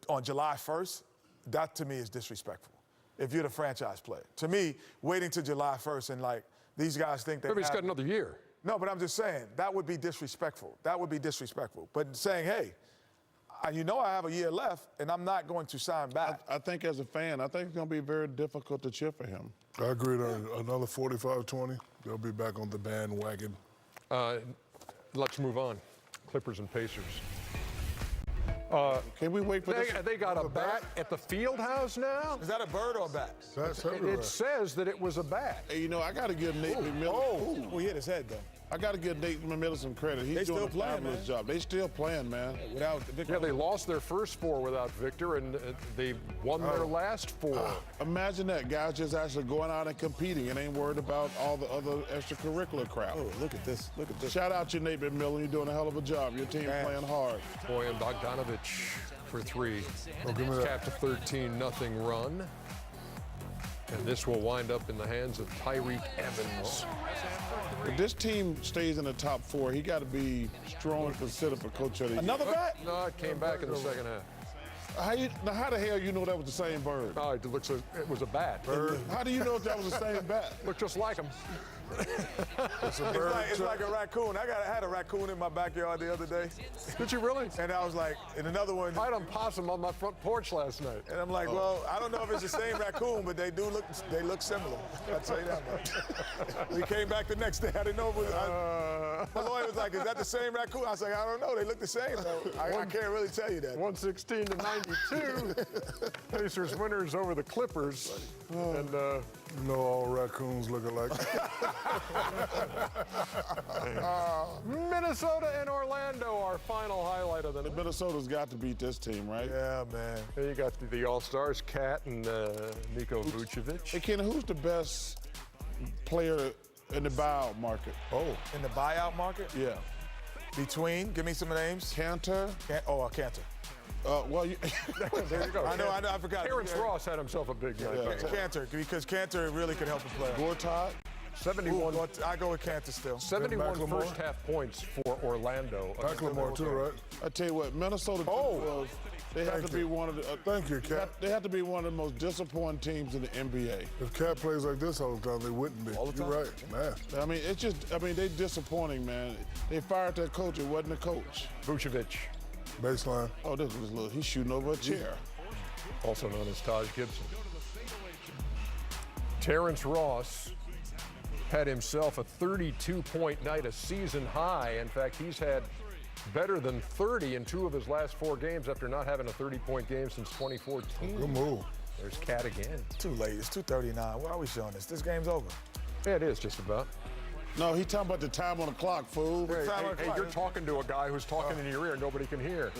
[SPEAKER 4] on July 1st, that to me is disrespectful. If you're the franchise player. To me, waiting till July 1st and like these guys think they
[SPEAKER 1] Everybody's got another year.
[SPEAKER 4] No, but I'm just saying, that would be disrespectful. That would be disrespectful. But saying, hey, you know I have a year left, and I'm not going to sign back.
[SPEAKER 7] I think as a fan, I think it's going to be very difficult to cheer for him.
[SPEAKER 3] I agree. Another 45-20, they'll be back on the bandwagon.
[SPEAKER 1] Let's move on. Clippers and Pacers.
[SPEAKER 7] Can we wait for this?
[SPEAKER 1] They got a bat at the field house now?
[SPEAKER 4] Is that a bird or a bat?
[SPEAKER 3] That's everywhere.
[SPEAKER 1] It says that it was a bat.
[SPEAKER 7] Hey, you know, I got to give Nate McMillan.
[SPEAKER 4] Oh, he hit his head, though.
[SPEAKER 7] I got to give Nate McMillan some credit. He's
[SPEAKER 4] They
[SPEAKER 7] doing
[SPEAKER 4] still
[SPEAKER 7] a
[SPEAKER 4] playing,
[SPEAKER 7] fabulous
[SPEAKER 4] man.
[SPEAKER 7] job. They still playing, man.
[SPEAKER 4] Without
[SPEAKER 1] Yeah, they lost their first 4 without Victor, and they won their last 4.
[SPEAKER 7] Imagine that. Guys just actually going out and competing and ain't worried about all the other extracurricular crap.
[SPEAKER 4] Oh, look at this. Look at this.
[SPEAKER 7] Shout out to Nate McMillan. You're doing a hell of a job. Your team
[SPEAKER 4] Man.
[SPEAKER 7] playing hard.
[SPEAKER 1] Boyan Bogdanovic for 3.
[SPEAKER 3] give me that.
[SPEAKER 1] Capped a 13-0 run. And this will wind up in the hands of Tyreek Evans.
[SPEAKER 7] If this team stays in the top 4, he got to be strongly considered for coach of the year.
[SPEAKER 4] Another bat?
[SPEAKER 1] No, it came back in the second half.
[SPEAKER 7] How the hell you know that was the same bird?
[SPEAKER 1] Oh, it looks like it was a bat.
[SPEAKER 7] How do you know that was the same bat?
[SPEAKER 1] Looked just like him.
[SPEAKER 3] It's a bird.
[SPEAKER 4] It's like a raccoon. I had a raccoon in my backyard the other day.
[SPEAKER 1] Did you really?
[SPEAKER 4] And I was like, and another one.
[SPEAKER 1] I had a possum on my front porch last night.
[SPEAKER 4] And I'm like, well, I don't know if it's the same raccoon, but they look similar. I'll tell you that much. We came back the next day. I didn't know if it was. My lawyer was like, is that the same raccoon? I was like, I don't know. They look the same, though. I can't really tell you that.
[SPEAKER 1] 116 to 92. Pacers winners over the Clippers. And
[SPEAKER 3] You know all raccoons look alike.
[SPEAKER 1] Minnesota and Orlando, our final highlight of the night.
[SPEAKER 7] Minnesota's got to beat this team, right?
[SPEAKER 4] Yeah, man.
[SPEAKER 1] There you got the All-Stars, Kat and Niko Vucevic.
[SPEAKER 7] Hey, Ken, who's the best player in the buyout market?
[SPEAKER 3] Oh,
[SPEAKER 4] In the buyout market,
[SPEAKER 7] Yeah.
[SPEAKER 4] give me some names.
[SPEAKER 7] Cantor?
[SPEAKER 4] Cantor.
[SPEAKER 7] Well,
[SPEAKER 1] There you go.
[SPEAKER 4] I know, I forgot.
[SPEAKER 1] Terrence Ross had himself a big night. by the way.
[SPEAKER 4] Cantor, because Cantor really could help a player.
[SPEAKER 7] Gortat?
[SPEAKER 1] 71,
[SPEAKER 4] I go with Cantor still.
[SPEAKER 1] 71
[SPEAKER 3] McLemore?
[SPEAKER 1] first half points for Orlando.
[SPEAKER 3] Macklemore too, right?
[SPEAKER 7] I tell you what, Minnesota. They have
[SPEAKER 3] Thank
[SPEAKER 7] to be
[SPEAKER 3] you.
[SPEAKER 7] one of the.
[SPEAKER 3] Thank you, Cat.
[SPEAKER 7] They have to be one of the most disappointing teams in the NBA.
[SPEAKER 3] If Cat plays like this all the time, they wouldn't be.
[SPEAKER 4] All the
[SPEAKER 3] You're
[SPEAKER 4] time?
[SPEAKER 3] right, man.
[SPEAKER 7] I mean, it's just. I mean, they disappointing, man. They fired their coach. It wasn't a coach.
[SPEAKER 1] Vucevic,
[SPEAKER 3] Baseline.
[SPEAKER 7] Oh, this was little. He's shooting over a chair.
[SPEAKER 1] also known as Taj Gibson. Terrence Ross had himself a 32-point night, a season high. In fact, he's had better than 30 in 2 of his last 4 games after not having a 30-point game since 2014.
[SPEAKER 3] Good move.
[SPEAKER 1] There's Cat again.
[SPEAKER 4] Too late. It's 2:39. Why are we showing this? This game's over.
[SPEAKER 1] Yeah, it is just about.
[SPEAKER 7] No, he talking about the time on the clock, fool.
[SPEAKER 1] Hey,
[SPEAKER 4] time on
[SPEAKER 1] hey,
[SPEAKER 4] clock.
[SPEAKER 1] you're talking to a guy who's talking in your ear. Nobody can hear.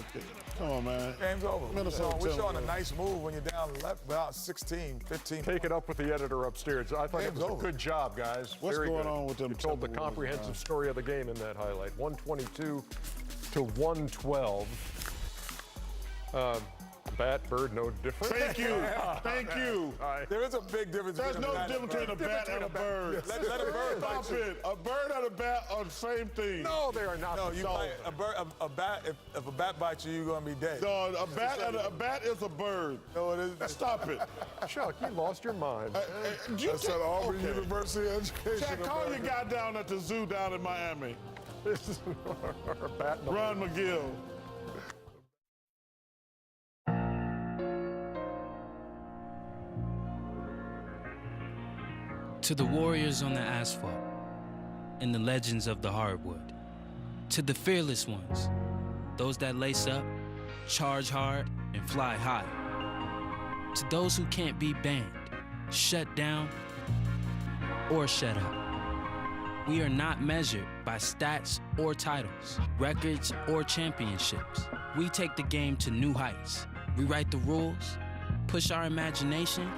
[SPEAKER 7] Come on, man.
[SPEAKER 4] Game's over.
[SPEAKER 7] Minnesota
[SPEAKER 4] We're showing a
[SPEAKER 7] Timberwolves.
[SPEAKER 4] nice move when you're down about 16, 15.
[SPEAKER 1] Take it up with the editor upstairs. I thought it
[SPEAKER 4] Game's
[SPEAKER 1] was a
[SPEAKER 4] over.
[SPEAKER 1] good job, guys.
[SPEAKER 7] What's
[SPEAKER 1] Very
[SPEAKER 7] going
[SPEAKER 1] good.
[SPEAKER 7] on with them
[SPEAKER 1] You told the
[SPEAKER 7] Timberwolves,
[SPEAKER 1] comprehensive
[SPEAKER 7] man?
[SPEAKER 1] story of the game in that highlight. 122 to 112. Bat, bird, no different.
[SPEAKER 7] Thank you. Thank you.
[SPEAKER 4] There is a big difference.
[SPEAKER 7] There's
[SPEAKER 4] between
[SPEAKER 7] no
[SPEAKER 4] a bat
[SPEAKER 7] difference between a bat and a bird.
[SPEAKER 4] Let a bird bite
[SPEAKER 7] Stop
[SPEAKER 4] you.
[SPEAKER 7] it. A bird and a bat are the same thing.
[SPEAKER 1] No, they are not.
[SPEAKER 4] No, you bite a bird. A bat. If a bat bites you, you're gonna be dead.
[SPEAKER 7] No, a bat is a bird.
[SPEAKER 4] No, it isn't.
[SPEAKER 7] Stop it.
[SPEAKER 1] Chuck, you lost your mind.
[SPEAKER 3] That's at Auburn University Education.
[SPEAKER 7] Jack, call your guy down at the zoo down in Miami.
[SPEAKER 1] This is our bat. and a-
[SPEAKER 7] Ron McGill.
[SPEAKER 10] To the warriors on the asphalt and the legends of the hardwood. To the fearless ones, those that lace up, charge hard, and fly high. To those who can't be banned, shut down, or shut up. We are not measured by stats or titles, records or championships. We take the game to new heights, rewrite the rules, push our imagination,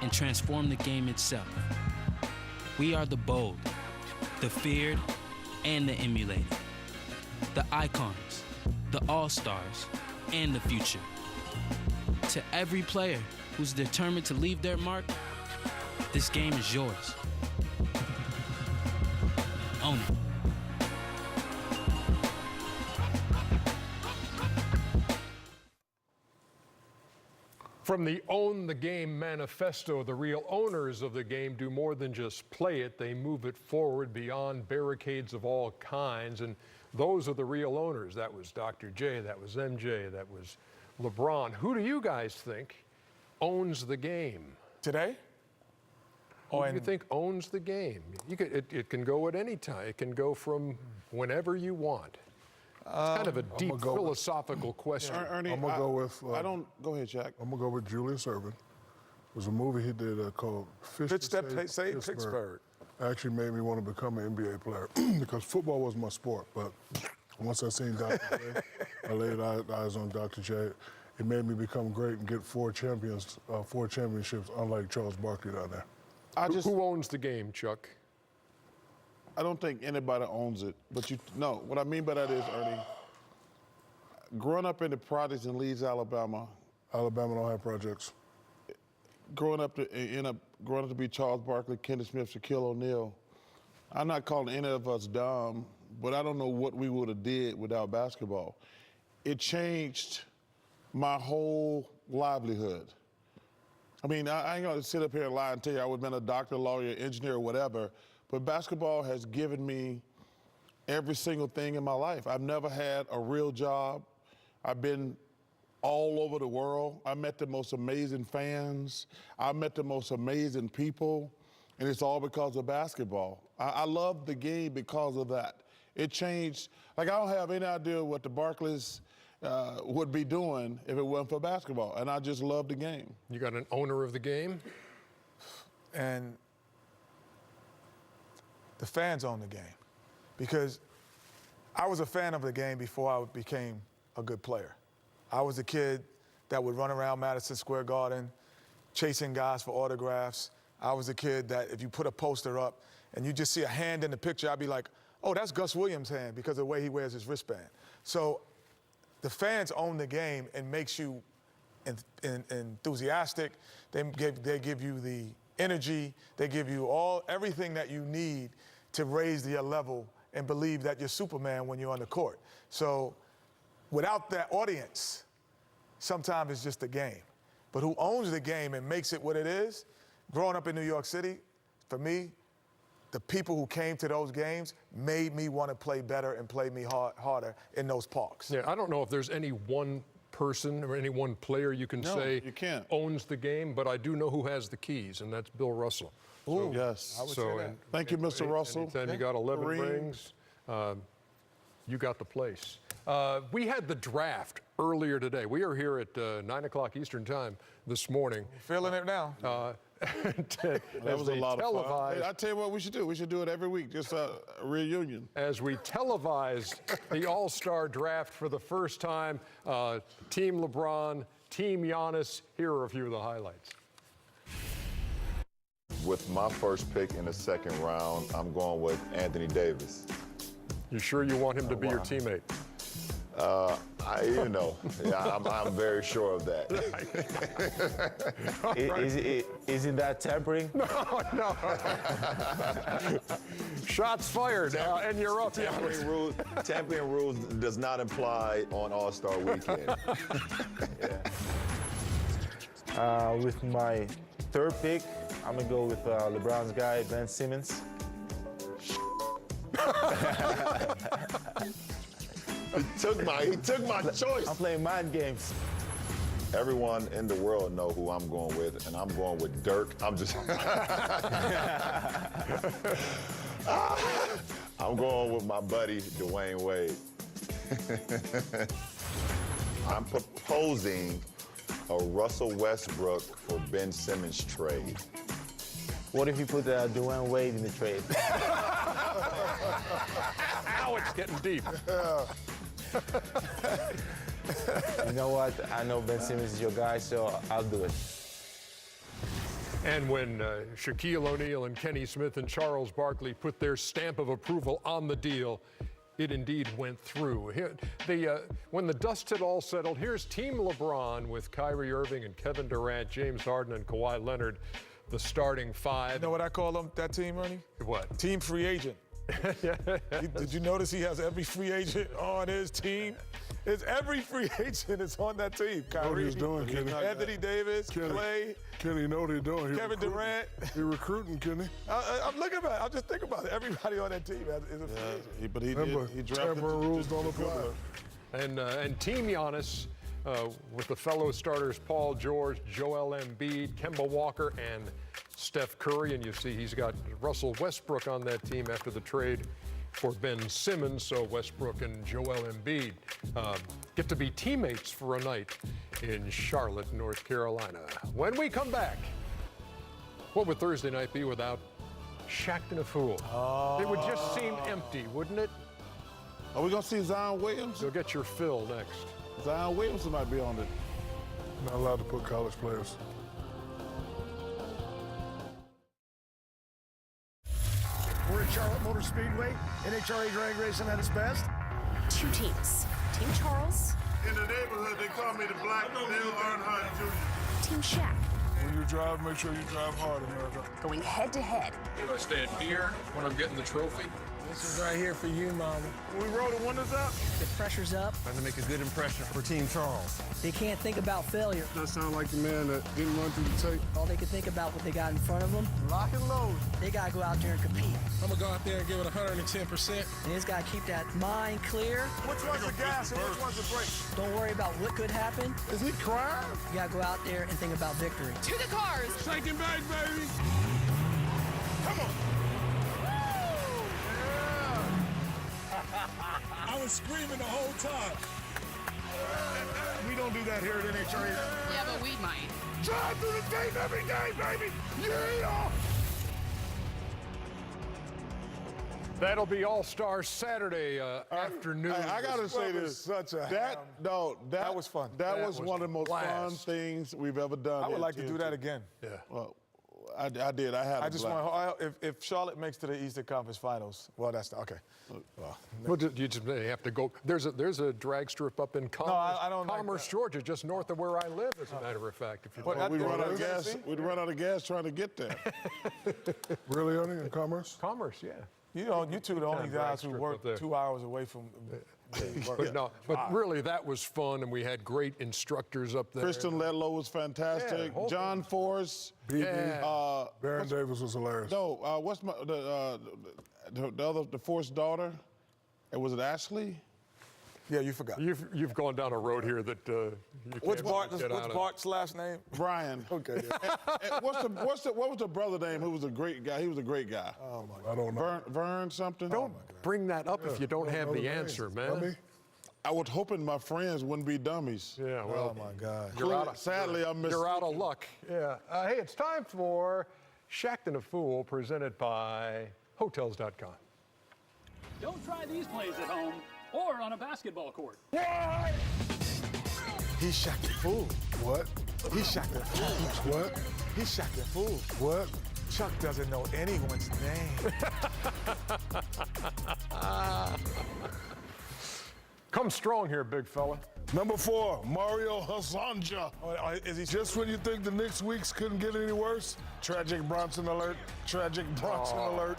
[SPEAKER 10] and transform the game itself. We are the bold, the feared, and the emulated. The icons, the all-stars, and the future. To every player who's determined to leave their mark, this game is yours. Own it.
[SPEAKER 1] From the Own the Game manifesto, the real owners of the game do more than just play it. They move it forward beyond barricades of all kinds. And those are the real owners. That was Dr. J, that was MJ, that was LeBron. Who do you guys think owns the game?
[SPEAKER 4] Today?
[SPEAKER 1] Who do you think owns the game? You could, it can go at any time. It can go from whenever you want. It's kind of a deep
[SPEAKER 3] go with-
[SPEAKER 1] philosophical question.
[SPEAKER 7] Ernie,
[SPEAKER 3] I'm gonna go with.
[SPEAKER 7] I don't. Go ahead, Jack.
[SPEAKER 3] I'm gonna go with Julius Erving. It was a movie he did called Fish
[SPEAKER 4] Pitch
[SPEAKER 3] that
[SPEAKER 4] that say Pittsburgh.
[SPEAKER 3] Actually made me want to become an NBA player because football was my sport. But once I seen Dr. J, I laid eyes on Dr. J. It made me become great and get 4 championships, unlike Charles Barkley down there.
[SPEAKER 1] Who owns the game, Chuck?
[SPEAKER 7] I don't think anybody owns it, but no. What I mean by that is, Ernie, growing up in the projects in Leeds, Alabama,
[SPEAKER 3] Alabama don't have projects.
[SPEAKER 7] growing up to be Charles Barkley, Kenneth Smith, Shaquille O'Neal, I'm not calling any of us dumb, but I don't know what we would have did without basketball. It changed my whole livelihood. I mean, I ain't gonna sit up here and lie and tell you I would have been a doctor, lawyer, engineer, or whatever, but basketball has given me every single thing in my life. I've never had a real job. I've been all over the world. I met the most amazing fans. I met the most amazing people, and it's all because of basketball. I love the game because of that. It changed. Like, I don't have any idea what the Barclays would be doing if it wasn't for basketball, and I just love the game.
[SPEAKER 1] You got an owner of the game?
[SPEAKER 4] And the fans own the game. Because I was a fan of the game before I became a good player. I was a kid that would run around Madison Square Garden chasing guys for autographs. I was a kid that if you put a poster up and you just see a hand in the picture, I'd be like, oh, that's Gus Williams' hand because of the way he wears his wristband. So the fans own the game and makes you enthusiastic. They give you the energy. They give you everything that you need to raise your level and believe that you're Superman when you're on the court. So without that audience, sometimes it's just a game. But who owns the game and makes it what it is, growing up in New York City, for me, the people who came to those games made me want to play better and play me harder in those parks.
[SPEAKER 1] Yeah, I don't know if there's any one person or any one player you can say
[SPEAKER 7] you can't.
[SPEAKER 1] owns the game, but I do know who has the keys, and that's Bill Russell.
[SPEAKER 7] Ooh, yes.
[SPEAKER 4] I would say that.
[SPEAKER 7] Thank you, Mr. Russell.
[SPEAKER 1] Anytime you got 11
[SPEAKER 7] Kareem.
[SPEAKER 1] rings, you got the place. We had the draft earlier today. We are here at 9 o'clock Eastern time this morning.
[SPEAKER 4] Feeling it now.
[SPEAKER 7] That was a lot of fun. Hey, I tell you what we should do. We should do it every week, just a reunion.
[SPEAKER 1] As we televised the All-Star draft for the first time, Team LeBron, Team Giannis. Here are a few of the highlights.
[SPEAKER 2] With my first pick in the second round, I'm going with Anthony Davis.
[SPEAKER 1] You sure you want him to be your teammate?
[SPEAKER 2] I'm very sure of that.
[SPEAKER 11] Isn't that tampering?
[SPEAKER 1] No. Shots fired, and you're up.
[SPEAKER 2] Tampering rules does not apply on All-Star Weekend.
[SPEAKER 11] With my third pick, I'm gonna go with LeBron's guy, Ben Simmons.
[SPEAKER 2] He took my choice.
[SPEAKER 11] I'm playing mind games.
[SPEAKER 2] Everyone in the world know who I'm going with, and I'm going with Dirk. I'm going with my buddy Dwayne Wade. I'm proposing a Russell Westbrook for Ben Simmons trade.
[SPEAKER 11] What if you put Dwayne Wade in the trade?
[SPEAKER 1] Now it's getting deep.
[SPEAKER 11] You know what? I know Ben Simmons is your guy, so I'll do it.
[SPEAKER 1] And when Shaquille O'Neal and Kenny Smith and Charles Barkley put their stamp of approval on the deal, it indeed went through. When the dust had all settled, here's Team LeBron with Kyrie Irving and Kevin Durant, James Harden and Kawhi Leonard, the starting five.
[SPEAKER 4] You know what I call them, that team, Ernie?
[SPEAKER 1] What?
[SPEAKER 4] Team free agent. Did you notice he has every free agent on his team? It's every free agent is on that team. Kyrie,
[SPEAKER 3] what he's doing, Kenny.
[SPEAKER 4] Anthony Davis, Clay.
[SPEAKER 3] Kenny, you know what he's doing.
[SPEAKER 4] Kevin Durant.
[SPEAKER 3] He's recruiting, Kenny.
[SPEAKER 4] I'm looking at it. I'm just thinking about it. Everybody on that team is a free agent.
[SPEAKER 7] But he drafted
[SPEAKER 3] tampering rules don't apply.
[SPEAKER 1] And Team Giannis with the fellow starters Paul George, Joel Embiid, Kemba Walker, and Steph Curry. And you see he's got Russell Westbrook on that team after the trade for Ben Simmons. So Westbrook and Joel Embiid get to be teammates for a night in Charlotte, North Carolina. When we come back, what would Thursday night be without Shaqtin' a Fool? It would just seem empty, wouldn't it?
[SPEAKER 7] Are we going to see Zion Williams?
[SPEAKER 1] You'll get your fill next.
[SPEAKER 7] Zion Williamson might be on it.
[SPEAKER 3] Not allowed to put college players.
[SPEAKER 12] We're at Charlotte Motor Speedway, NHRA drag racing at its best.
[SPEAKER 13] Two teams. Team Charles.
[SPEAKER 7] In the neighborhood, they call me the Black Dale Earnhardt Jr.
[SPEAKER 13] Team Shaq.
[SPEAKER 3] When you drive, make sure you drive hard, America.
[SPEAKER 13] Going head to head.
[SPEAKER 1] Do I stand here when I'm getting the trophy?
[SPEAKER 12] This is right here for you, Mama.
[SPEAKER 7] We roll the windows up.
[SPEAKER 14] The pressure's up.
[SPEAKER 12] Trying to make a good impression for Team Charles.
[SPEAKER 14] They can't think about failure.
[SPEAKER 3] That sound like the man that didn't run through the tape.
[SPEAKER 14] All they can think about what they got in front of them.
[SPEAKER 12] Lock and load.
[SPEAKER 14] They got to go out there and compete.
[SPEAKER 12] I'm going to go out there and give it 110%.
[SPEAKER 14] And they just got to keep that mind clear.
[SPEAKER 7] Which one's the gas and which one's the brake?
[SPEAKER 14] Don't worry about what could happen.
[SPEAKER 7] Is he crying?
[SPEAKER 14] You got to go out there and think about victory.
[SPEAKER 5] To the cars.
[SPEAKER 7] Shaking back, baby. Come on.
[SPEAKER 12] I was screaming the whole time. We don't do that here at NHRA.
[SPEAKER 5] Yeah, but we might.
[SPEAKER 7] Drive through the tape every day, baby. Yeah.
[SPEAKER 1] That'll be All-Star Saturday afternoon.
[SPEAKER 7] I gotta say this. That
[SPEAKER 4] was fun.
[SPEAKER 7] That was one of the most fun things we've ever done.
[SPEAKER 4] I would like to do that again.
[SPEAKER 1] Yeah.
[SPEAKER 7] Well, I did. I had.
[SPEAKER 4] I just want if Charlotte makes to the Eastern Conference Finals, well, that's okay.
[SPEAKER 1] Well, you just have to go. There's a drag strip up in Commerce,
[SPEAKER 4] I don't like
[SPEAKER 1] Commerce,
[SPEAKER 4] that.
[SPEAKER 1] Georgia, just north of where I live, as a matter of fact. If you
[SPEAKER 4] But
[SPEAKER 7] We'd run out of
[SPEAKER 4] We're gonna
[SPEAKER 7] gas.
[SPEAKER 4] see.
[SPEAKER 7] We'd run out of gas trying to get there.
[SPEAKER 3] Really, Ernie, in Commerce?
[SPEAKER 1] Commerce, yeah.
[SPEAKER 4] You know, you two are the only
[SPEAKER 1] drag
[SPEAKER 4] guys who
[SPEAKER 1] strip
[SPEAKER 4] work
[SPEAKER 1] up there.
[SPEAKER 4] 2 hours away from.
[SPEAKER 1] But really, that was fun, and we had great instructors up there.
[SPEAKER 7] Kristen Ledlow was fantastic.
[SPEAKER 1] Yeah,
[SPEAKER 7] John Force.
[SPEAKER 1] Yeah.
[SPEAKER 3] Baron Davis was hilarious.
[SPEAKER 7] No, what's the Force daughter? Was it Ashley?
[SPEAKER 4] Yeah, you forgot.
[SPEAKER 1] You've gone down a road here that you
[SPEAKER 4] What's
[SPEAKER 1] can't get out
[SPEAKER 4] Bart's
[SPEAKER 1] of.
[SPEAKER 4] Bart's last name?
[SPEAKER 7] Brian.
[SPEAKER 4] Okay.
[SPEAKER 7] And what was the brother name who was a great guy? He was a great guy.
[SPEAKER 4] Oh my God.
[SPEAKER 3] I don't know.
[SPEAKER 7] Vern something?
[SPEAKER 1] Don't bring that up if you don't have the answer, man.
[SPEAKER 7] I was hoping my friends wouldn't be dummies.
[SPEAKER 1] Yeah, well,
[SPEAKER 4] Oh, my God.
[SPEAKER 7] Sadly, I'm missing.
[SPEAKER 1] You're out of luck. Yeah. Hey, it's time for Shaqtin' a Fool, presented by Hotels.com.
[SPEAKER 15] Don't try these plays at home or on a basketball court.
[SPEAKER 4] He Shaq the fool.
[SPEAKER 3] What?
[SPEAKER 4] He Shaq the fool.
[SPEAKER 3] What?
[SPEAKER 4] He Shaq the fool.
[SPEAKER 3] What?
[SPEAKER 4] Chuck doesn't know anyone's name.
[SPEAKER 1] Come strong here, big fella.
[SPEAKER 3] Number 4, Mario Hezonja.
[SPEAKER 4] Is he
[SPEAKER 3] Just when you think the Knicks weeks couldn't get any worse, tragic Bronson alert. Tragic Bronson alert.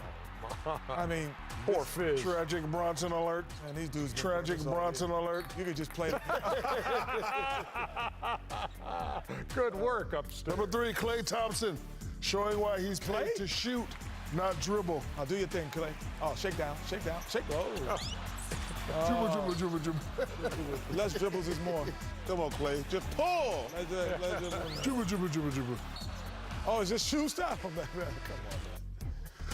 [SPEAKER 4] I mean,
[SPEAKER 1] Poor Fizz.
[SPEAKER 3] Tragic Bronson alert.
[SPEAKER 4] and these dudes. been
[SPEAKER 3] Tragic
[SPEAKER 4] doing this all
[SPEAKER 3] Bronson
[SPEAKER 4] year.
[SPEAKER 3] alert.
[SPEAKER 4] You could just play.
[SPEAKER 1] Good work upstairs.
[SPEAKER 3] Number 3, Klay Thompson, showing why he's paid
[SPEAKER 4] Klay?
[SPEAKER 3] to shoot, not dribble.
[SPEAKER 4] I'll do your thing, Clay. Oh, shake down, shake down, shake. Oh.
[SPEAKER 3] Dribble, dribble, dribble, dribble.
[SPEAKER 4] Less dribbles is more.
[SPEAKER 7] Come on, Clay. Just pull.
[SPEAKER 3] Dribble, dribble, dribble, dribble.
[SPEAKER 4] Oh, it's just shoe style, man. Come on,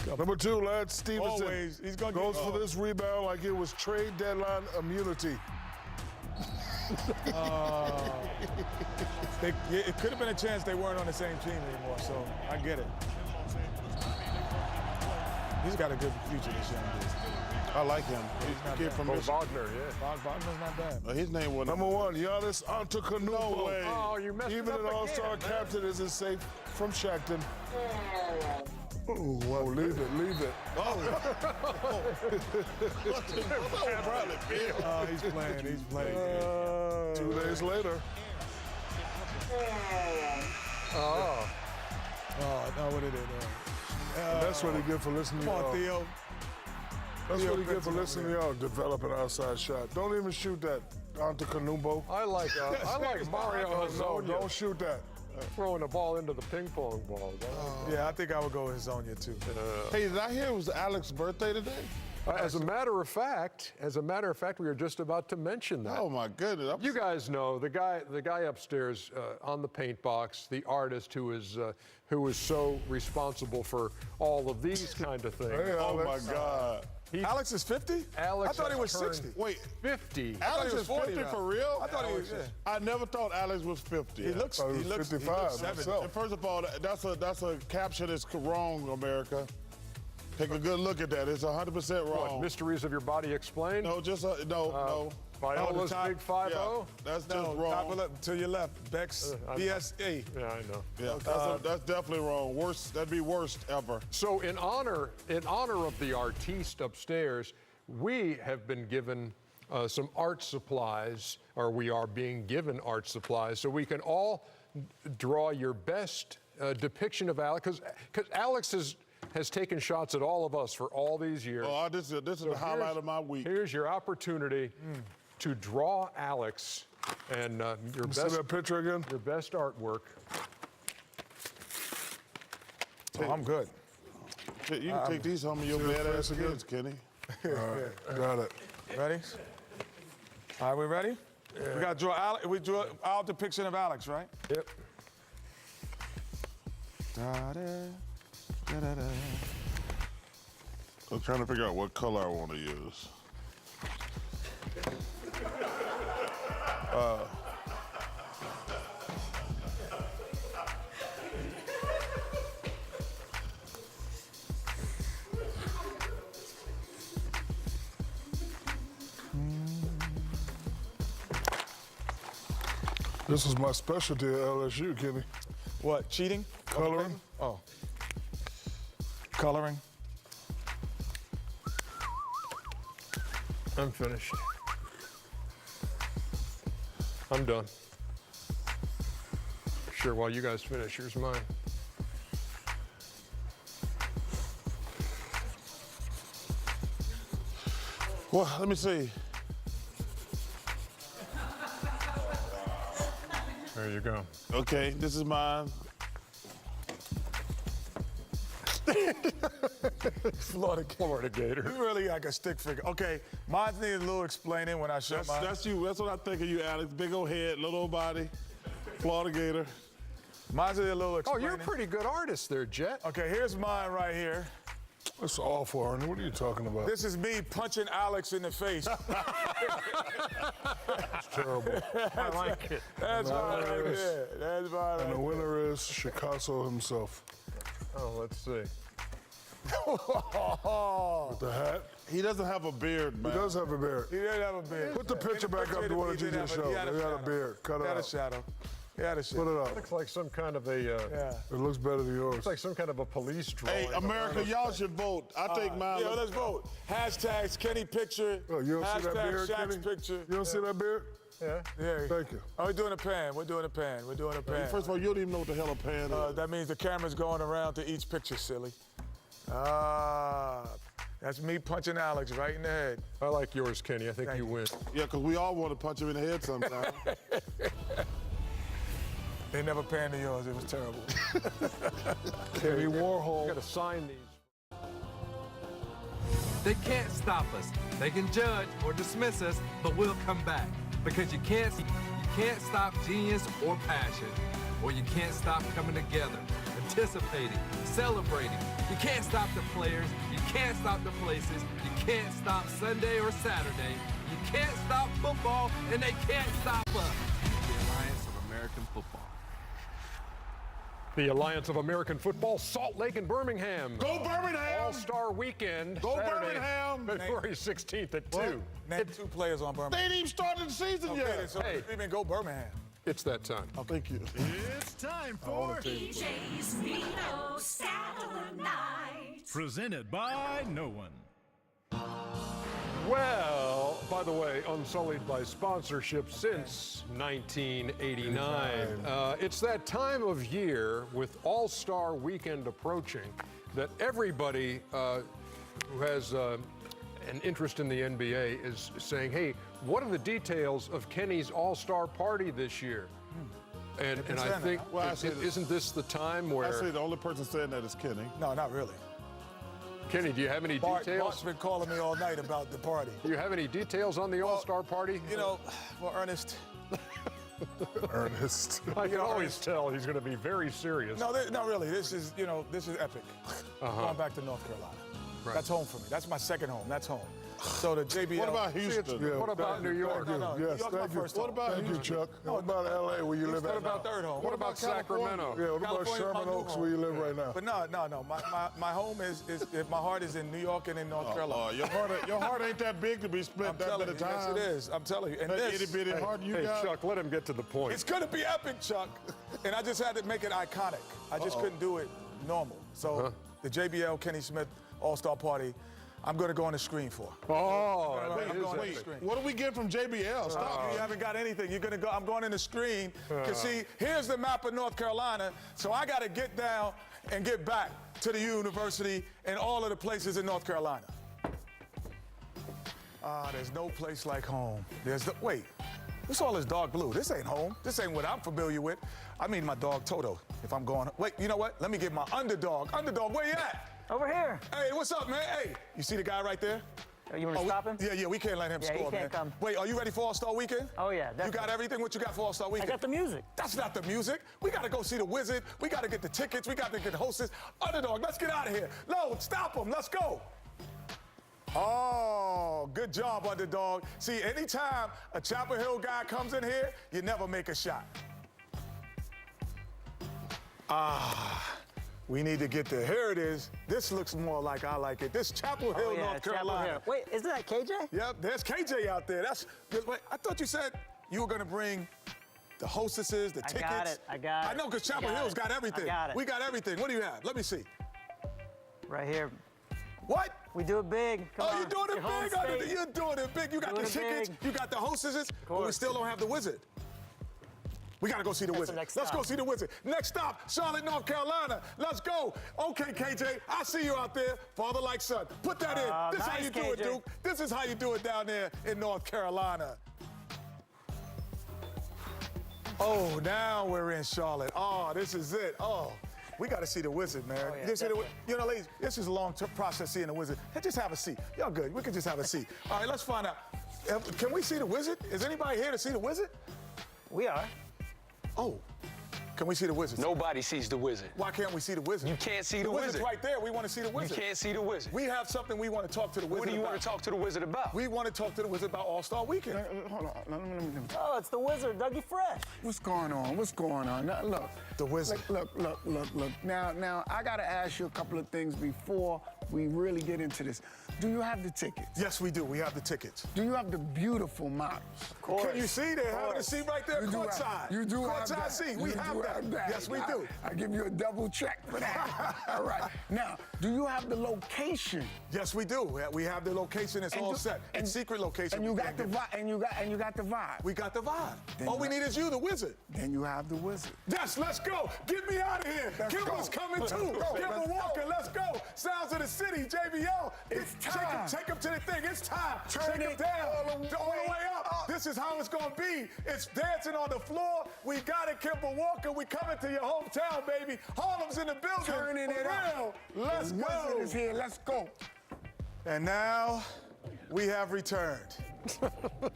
[SPEAKER 4] man.
[SPEAKER 3] Number 2, Lance Stevenson.
[SPEAKER 4] Always, he's gonna
[SPEAKER 3] goes
[SPEAKER 4] get,
[SPEAKER 3] for this rebound like it was trade deadline immunity.
[SPEAKER 4] It could have been a chance they weren't on the same team anymore, so I get it. He's got a good future, this young dude.
[SPEAKER 7] I like him. He's
[SPEAKER 4] not
[SPEAKER 7] a kid
[SPEAKER 4] bad.
[SPEAKER 7] from
[SPEAKER 1] Oh,
[SPEAKER 7] Michigan.
[SPEAKER 1] Wagner, yeah.
[SPEAKER 4] Wagner's not bad.
[SPEAKER 7] His name was
[SPEAKER 3] Number 1, Giannis Antetokounmpo.
[SPEAKER 7] No way.
[SPEAKER 1] Oh, you messed
[SPEAKER 3] Even
[SPEAKER 1] it up
[SPEAKER 3] an all-star
[SPEAKER 1] again, man.
[SPEAKER 3] captain isn't safe from Shaqtin'. Oh, leave it, leave it.
[SPEAKER 4] He's playing.
[SPEAKER 3] 2 days later.
[SPEAKER 4] Oh, no, what did it?
[SPEAKER 3] That's what he get for listening to
[SPEAKER 4] Come
[SPEAKER 3] y'all.
[SPEAKER 4] on, Theo.
[SPEAKER 3] That's
[SPEAKER 4] Theo
[SPEAKER 3] what he get for
[SPEAKER 4] Benson
[SPEAKER 3] listening to y'all. Develop an outside shot. Don't even shoot that, Antetokounmpo.
[SPEAKER 1] I like Mario
[SPEAKER 3] No,
[SPEAKER 1] Hezonja
[SPEAKER 3] don't shoot that.
[SPEAKER 1] throwing the ball into the ping pong ball.
[SPEAKER 4] Yeah, I think I would go with Hezonja too.
[SPEAKER 7] Hey, did I hear it was Alex's birthday today?
[SPEAKER 1] As a matter of fact, we were just about to mention that.
[SPEAKER 7] Oh my goodness!
[SPEAKER 1] You guys know the guy upstairs on the paint box, the artist who is so responsible for all of these kind of things.
[SPEAKER 3] Hey,
[SPEAKER 7] Oh my
[SPEAKER 3] Alex.
[SPEAKER 7] God!
[SPEAKER 4] Alex is 50?
[SPEAKER 1] Alex
[SPEAKER 4] I thought he
[SPEAKER 1] has
[SPEAKER 4] was
[SPEAKER 1] turned
[SPEAKER 4] 60.
[SPEAKER 7] Wait,
[SPEAKER 1] 50.
[SPEAKER 7] Alex
[SPEAKER 4] he
[SPEAKER 7] is
[SPEAKER 4] was 40
[SPEAKER 7] 50
[SPEAKER 4] now.
[SPEAKER 7] for real?
[SPEAKER 4] I thought he was. Yeah.
[SPEAKER 7] I never thought Alex was 50.
[SPEAKER 4] He looks.
[SPEAKER 3] thought he
[SPEAKER 4] He
[SPEAKER 3] was
[SPEAKER 4] looks.
[SPEAKER 3] 55
[SPEAKER 4] He looks 70.
[SPEAKER 3] myself.
[SPEAKER 7] And first of all, that's a caption that's wrong, America. Take a good look at that. It's 100%
[SPEAKER 1] What,
[SPEAKER 7] wrong.
[SPEAKER 1] Mysteries of Your Body Explained?
[SPEAKER 7] No, just no.
[SPEAKER 1] Viola's
[SPEAKER 4] top-
[SPEAKER 1] Big 5-0?
[SPEAKER 7] Yeah, that's just
[SPEAKER 4] No,
[SPEAKER 7] wrong.
[SPEAKER 4] top of left, to your left. Bex, BSA.
[SPEAKER 1] Yeah, I know.
[SPEAKER 7] Yeah, that's definitely wrong. Worst. That'd be worst ever.
[SPEAKER 1] So in honor of the artiste upstairs, we have been given some art supplies, or we are being given art supplies, so we can all draw your best depiction of Alex, because Alex has taken shots at all of us for all these years.
[SPEAKER 7] Oh, this is the highlight of my week.
[SPEAKER 1] Here's your opportunity to draw Alex and your
[SPEAKER 3] See
[SPEAKER 1] best
[SPEAKER 3] that picture again?
[SPEAKER 1] your best artwork.
[SPEAKER 4] Oh, I'm good.
[SPEAKER 7] You can take these home of your
[SPEAKER 3] See the
[SPEAKER 7] badass
[SPEAKER 3] face again?
[SPEAKER 7] kids, Kenny.
[SPEAKER 3] All right, got it.
[SPEAKER 4] Ready? All right, we ready? We got to draw Alex. We draw our depiction of Alex, right?
[SPEAKER 1] Yep.
[SPEAKER 7] I'm trying to figure out what color I want to use.
[SPEAKER 3] This is my specialty at LSU, Kenny.
[SPEAKER 4] What? Cheating?
[SPEAKER 3] Coloring.
[SPEAKER 4] Oh. Coloring.
[SPEAKER 1] I'm finished. I'm done. Sure, while you guys finish, here's mine.
[SPEAKER 7] Well, let me see.
[SPEAKER 1] There you go.
[SPEAKER 7] Okay, this is mine.
[SPEAKER 1] Florida Gator.
[SPEAKER 4] You really like a stick figure. Okay, mine needs a little explaining when I show mine.
[SPEAKER 7] That's you. That's what I think of you, Alex. Big old head, little old body, Florida Gator.
[SPEAKER 4] Mine's a little
[SPEAKER 1] Oh,
[SPEAKER 4] explaining.
[SPEAKER 1] you're a pretty good artist there, Jet.
[SPEAKER 4] Okay, here's mine right here.
[SPEAKER 3] That's awful, Arnie. What are you talking about?
[SPEAKER 4] This is me punching Alex in the face.
[SPEAKER 3] It's terrible.
[SPEAKER 1] I like it.
[SPEAKER 4] That's mine right there. That's mine
[SPEAKER 3] And the
[SPEAKER 4] right
[SPEAKER 3] winner is Chicasso himself.
[SPEAKER 1] Oh, let's see.
[SPEAKER 3] With the hat.
[SPEAKER 7] He doesn't have a beard, man.
[SPEAKER 3] He does have a beard.
[SPEAKER 4] He didn't have a beard.
[SPEAKER 3] Put the picture back up to what you just showed. He had a beard. Cut
[SPEAKER 4] He
[SPEAKER 3] it
[SPEAKER 4] had a
[SPEAKER 3] out.
[SPEAKER 4] shadow. He had a shadow.
[SPEAKER 3] Put it up.
[SPEAKER 1] Looks like some kind of a.
[SPEAKER 4] Yeah.
[SPEAKER 3] It looks better than yours.
[SPEAKER 1] Looks like some kind of a police drawing.
[SPEAKER 7] Hey, America, y'all should vote. I think mine.
[SPEAKER 4] Yeah, let's vote. Hashtags Kenny picture.
[SPEAKER 3] Oh, you don't see that
[SPEAKER 4] Hashtag
[SPEAKER 3] beard,
[SPEAKER 4] Shaq's
[SPEAKER 3] Kenny?
[SPEAKER 4] picture.
[SPEAKER 3] You don't see that beard?
[SPEAKER 1] Yeah.
[SPEAKER 4] Yeah.
[SPEAKER 3] Thank you.
[SPEAKER 4] Oh, we're doing a pan. We're doing a pan. We're doing a pan.
[SPEAKER 7] First of all, you don't even know what the hell a pan is.
[SPEAKER 4] That means the camera's going around to each picture, silly. That's me punching Alex right in the head.
[SPEAKER 1] I like yours, Kenny. I think you win.
[SPEAKER 7] Yeah, because we all want to punch him in the head sometime.
[SPEAKER 4] They never panned to yours. It was terrible.
[SPEAKER 3] Kenny Warhol.
[SPEAKER 1] Got to sign these.
[SPEAKER 16] They can't stop us. They can judge or dismiss us, but we'll come back. Because you can't stop genius or passion. Or you can't stop coming together, anticipating, celebrating. You can't stop the players. You can't stop the places. You can't stop Sunday or Saturday. You can't stop football, and they can't stop us. The Alliance of American Football.
[SPEAKER 1] The Alliance of American Football, Salt Lake and Birmingham.
[SPEAKER 7] Go Birmingham!
[SPEAKER 1] All-Star Weekend.
[SPEAKER 7] Go
[SPEAKER 1] Saturday,
[SPEAKER 7] Birmingham!
[SPEAKER 1] February 16th at 2.
[SPEAKER 4] Name 2 players on Birmingham.
[SPEAKER 7] They ain't even started the season yet.
[SPEAKER 4] So even go Birmingham.
[SPEAKER 1] It's that time.
[SPEAKER 7] Oh, thank you.
[SPEAKER 12] It's time for
[SPEAKER 13] DJ's Vino Saturday Night.
[SPEAKER 12] Presented by No One.
[SPEAKER 1] Well, by the way, unsullied by sponsorship since 1989. It's that time of year with All-Star Weekend approaching that everybody who has an interest in the NBA is saying, hey, what are the details of Kenny's All-Star party this year? And I think, isn't this the time where...
[SPEAKER 7] I say the only person saying that is Kenny.
[SPEAKER 4] No, not really.
[SPEAKER 1] Kenny, do you have any
[SPEAKER 4] Bart's
[SPEAKER 1] details?
[SPEAKER 4] been calling me all night about the party.
[SPEAKER 1] Do you have any details on the All-Star party?
[SPEAKER 4] You know, well, Ernest.
[SPEAKER 3] Ernest.
[SPEAKER 1] I can always tell he's going to be very serious.
[SPEAKER 4] No, not really. This is epic. Going back to North Carolina.
[SPEAKER 1] Right.
[SPEAKER 4] That's home for me. That's my second home. That's home. So the JBL.
[SPEAKER 7] What about Houston?
[SPEAKER 1] What about New York?
[SPEAKER 4] No,
[SPEAKER 3] Yes,
[SPEAKER 4] York's my
[SPEAKER 3] thank you.
[SPEAKER 4] first home.
[SPEAKER 7] What about
[SPEAKER 3] Thank you,
[SPEAKER 7] Houston?
[SPEAKER 3] Chuck. What about L.A. where you live
[SPEAKER 4] What
[SPEAKER 3] at
[SPEAKER 4] about
[SPEAKER 3] now?
[SPEAKER 4] third home?
[SPEAKER 1] What about Sacramento?
[SPEAKER 3] Yeah, what about
[SPEAKER 4] California's my
[SPEAKER 3] Sherman
[SPEAKER 4] new
[SPEAKER 3] Oaks
[SPEAKER 4] home.
[SPEAKER 3] where you live right now?
[SPEAKER 4] But no. My home is my heart is in New York and in North Carolina.
[SPEAKER 7] Your heart ain't that big to be split
[SPEAKER 4] I'm
[SPEAKER 7] that
[SPEAKER 4] telling
[SPEAKER 7] many
[SPEAKER 4] you, yes,
[SPEAKER 7] times.
[SPEAKER 4] it is. I'm telling you. And
[SPEAKER 7] That
[SPEAKER 4] this,
[SPEAKER 7] itty bitty heart you
[SPEAKER 1] Hey,
[SPEAKER 7] got.
[SPEAKER 1] Chuck, let him get to the point.
[SPEAKER 4] it's gonna be epic, Chuck. And I just had to make it iconic. I just couldn't do it normal. So the JBL Kenny Smith All-Star Party, I'm gonna go on the screen for.
[SPEAKER 1] Oh,
[SPEAKER 4] I'm
[SPEAKER 1] that is
[SPEAKER 4] going on the
[SPEAKER 1] epic.
[SPEAKER 4] screen.
[SPEAKER 7] What do we get from JBL? Stop.
[SPEAKER 4] You haven't got anything. You're gonna go. I'm going in the screen. Cause see, here's the map of North Carolina. So I got to get down and get back to the university and all of the places in North Carolina. There's no place like home. Wait. What's all this dark blue? This ain't home. This ain't what I'm familiar with. I mean my dog Toto. If I'm going. Wait. You know what? Let me get my underdog. Underdog, where you at?
[SPEAKER 14] Over here.
[SPEAKER 4] Hey, what's up, man? Hey, you see the guy right there?
[SPEAKER 14] You want to stop him?
[SPEAKER 4] Yeah, we can't let him
[SPEAKER 14] Yeah, he
[SPEAKER 4] score,
[SPEAKER 14] can't
[SPEAKER 4] man.
[SPEAKER 14] come.
[SPEAKER 4] Wait, are you ready for All-Star Weekend?
[SPEAKER 14] Oh, yeah,
[SPEAKER 4] You
[SPEAKER 14] definitely.
[SPEAKER 4] got everything? What you got for All-Star
[SPEAKER 14] I
[SPEAKER 4] Weekend?
[SPEAKER 14] got the music.
[SPEAKER 4] That's not the music. We got to go see the Wizard. We got to get the tickets. We got to get the hostess. Underdog, let's get out of here. No, stop him. Let's go. Oh, good job, Underdog. See, anytime a Chapel Hill guy comes in here, you never make a shot. We need to get there. Here it is. This looks more like I like it. This Chapel Hill,
[SPEAKER 14] Oh, yeah,
[SPEAKER 4] North
[SPEAKER 14] Chapel
[SPEAKER 4] Carolina.
[SPEAKER 14] Hill. Wait, isn't that KJ?
[SPEAKER 4] Yep, there's KJ out there. Wait, I thought you said you were gonna bring the hostesses, the tickets.
[SPEAKER 14] I got it.
[SPEAKER 4] I know, because Chapel Hill's got everything.
[SPEAKER 14] I got it.
[SPEAKER 4] We got everything. What do you have? Let me see.
[SPEAKER 14] Right here.
[SPEAKER 4] What?
[SPEAKER 14] We do it big. Come on.
[SPEAKER 4] You're doing it
[SPEAKER 14] Your home
[SPEAKER 4] big.
[SPEAKER 14] state.
[SPEAKER 4] You're doing it big. You got
[SPEAKER 14] Doing
[SPEAKER 4] the
[SPEAKER 14] it
[SPEAKER 4] tickets.
[SPEAKER 14] big.
[SPEAKER 4] You got the hostesses, but we
[SPEAKER 14] course.
[SPEAKER 4] still don't have the Wizard. We gotta go see the
[SPEAKER 14] That's the
[SPEAKER 4] Wizard.
[SPEAKER 14] next
[SPEAKER 4] Let's go
[SPEAKER 14] stop.
[SPEAKER 4] see the Wizard. Next stop, Charlotte, North Carolina. Let's go. Okay, KJ, I see you out there. Father like son. Put that in. This is how
[SPEAKER 14] nice,
[SPEAKER 4] you do it,
[SPEAKER 14] KJ.
[SPEAKER 4] Duke. This is how you do it down there in North Carolina. Oh, now we're in Charlotte. Oh, this is it. Oh, we got to see the Wizard, man.
[SPEAKER 14] yeah,
[SPEAKER 4] You see the
[SPEAKER 14] definitely.
[SPEAKER 4] you know, ladies, this is a long process seeing the Wizard. Hey, just have a seat. Y'all good. We can just have a seat. All right, let's find out. Can we see the Wizard? Is anybody here to see the Wizard?
[SPEAKER 14] We are.
[SPEAKER 4] Oh, Can we see the Wizards?
[SPEAKER 17] Nobody sees the Wizard.
[SPEAKER 4] Why can't we see the Wizard?
[SPEAKER 17] You can't see the
[SPEAKER 4] Wizard's
[SPEAKER 17] Wizard.
[SPEAKER 4] right there. We want to see the Wizard.
[SPEAKER 17] You can't see the Wizard.
[SPEAKER 4] We have something we want to talk to the Wizard about.
[SPEAKER 17] What do you want to talk to the Wizard about?
[SPEAKER 4] We want to talk to the Wizard about All-Star Weekend.
[SPEAKER 12] Hold on. Let me.
[SPEAKER 14] Oh, it's the Wizard, Dougie Fresh.
[SPEAKER 12] What's going on? What's going on? Now, look.
[SPEAKER 4] The Wizard.
[SPEAKER 12] Look. Now, I got to ask you a couple of things before we really get into this. Do you have the tickets?
[SPEAKER 4] Yes, we do. We have the tickets.
[SPEAKER 12] Do you have the beautiful models?
[SPEAKER 14] Of course.
[SPEAKER 4] Can you see? They're having a seat right there, courtside.
[SPEAKER 12] You do have
[SPEAKER 4] courtside
[SPEAKER 12] that.
[SPEAKER 4] seat. We have that. Yes, we do.
[SPEAKER 12] I give you a double check for that. All right. Now, do you have the location?
[SPEAKER 4] Yes, we do. We have the location. It's all set. It's secret location.
[SPEAKER 12] And you got the vibe. And you got the vibe.
[SPEAKER 4] We got the vibe. All we need is you, the Wizard.
[SPEAKER 12] Then you have the Wizard.
[SPEAKER 4] Yes, let's go. Get me out of here. Kimber's coming too. Kimber Walker, let's go. Sounds of the City, JBL.
[SPEAKER 12] It's time.
[SPEAKER 4] Take him to the thing. It's time.
[SPEAKER 12] Turn
[SPEAKER 4] Take him
[SPEAKER 12] it
[SPEAKER 4] down.
[SPEAKER 12] all the
[SPEAKER 4] way up. This is how it's going to be. It's dancing on the floor. We got it, Kimber Walker. We coming to your hometown, baby. Harlem's in the building.
[SPEAKER 12] Turning it up.
[SPEAKER 4] Let's
[SPEAKER 12] the
[SPEAKER 4] go.
[SPEAKER 12] Wizard is here. Let's go.
[SPEAKER 4] And now we have returned.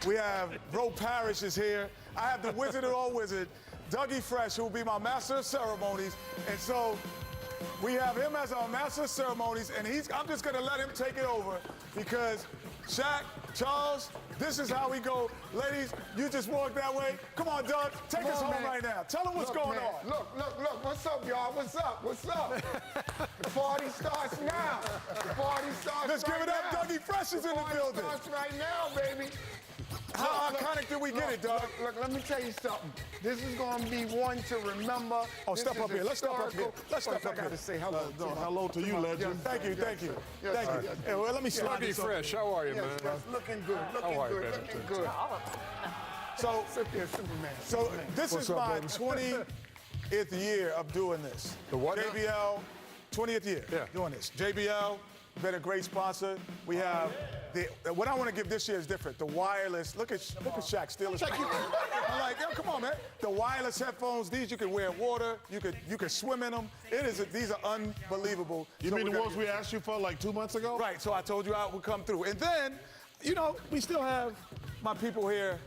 [SPEAKER 4] We have Ro Parrish is here. I have the Wizard of all Wizard, Dougie Fresh, who will be my master of ceremonies. And so we have him as our master of ceremonies, and I'm just gonna let him take it over because Shaq, Charles, this is how we go. Ladies, you just walk that way. Come on, Doug, take us home right now. Tell them what's going on.
[SPEAKER 12] Look. What's up, y'all? What's up? The party starts now. The party starts
[SPEAKER 4] Let's
[SPEAKER 12] right
[SPEAKER 4] give it up.
[SPEAKER 12] now.
[SPEAKER 4] Dougie Fresh is in the building.
[SPEAKER 12] Starts right now, baby.
[SPEAKER 4] How iconic did we get it, Doug?
[SPEAKER 12] Look, let me tell you something. This is going to be one to remember.
[SPEAKER 4] Oh, step up here. Let's step up here. Let's step up
[SPEAKER 12] I got
[SPEAKER 4] here.
[SPEAKER 12] to say hello.
[SPEAKER 7] Hello to you, legend.
[SPEAKER 4] Thank you.
[SPEAKER 12] Yes,
[SPEAKER 4] Thank you. Hey, well, let me slide
[SPEAKER 1] Dougie
[SPEAKER 4] this up.
[SPEAKER 1] Fresh, how are you, man?
[SPEAKER 12] Yes, looking good.
[SPEAKER 1] How are you, man?
[SPEAKER 12] Looking good.
[SPEAKER 4] So,
[SPEAKER 12] Sit there, Superman.
[SPEAKER 4] this
[SPEAKER 3] What's
[SPEAKER 4] is
[SPEAKER 3] up,
[SPEAKER 4] my
[SPEAKER 3] baby?
[SPEAKER 4] 20th year of doing this.
[SPEAKER 1] The what now?
[SPEAKER 4] JBL, 20th year doing this. JBL, been a great sponsor. We have what I want to give this year is different. The wireless. Look at Shaq stealing. I'm like, yo, come on, man. The wireless headphones. These you can wear in water. You can swim in them. These are unbelievable.
[SPEAKER 7] You
[SPEAKER 4] So
[SPEAKER 7] mean
[SPEAKER 4] we
[SPEAKER 7] the
[SPEAKER 4] gotta
[SPEAKER 7] ones we asked you for like 2 months ago?
[SPEAKER 4] Right, so I told you I would come through. And then, we still have my people here.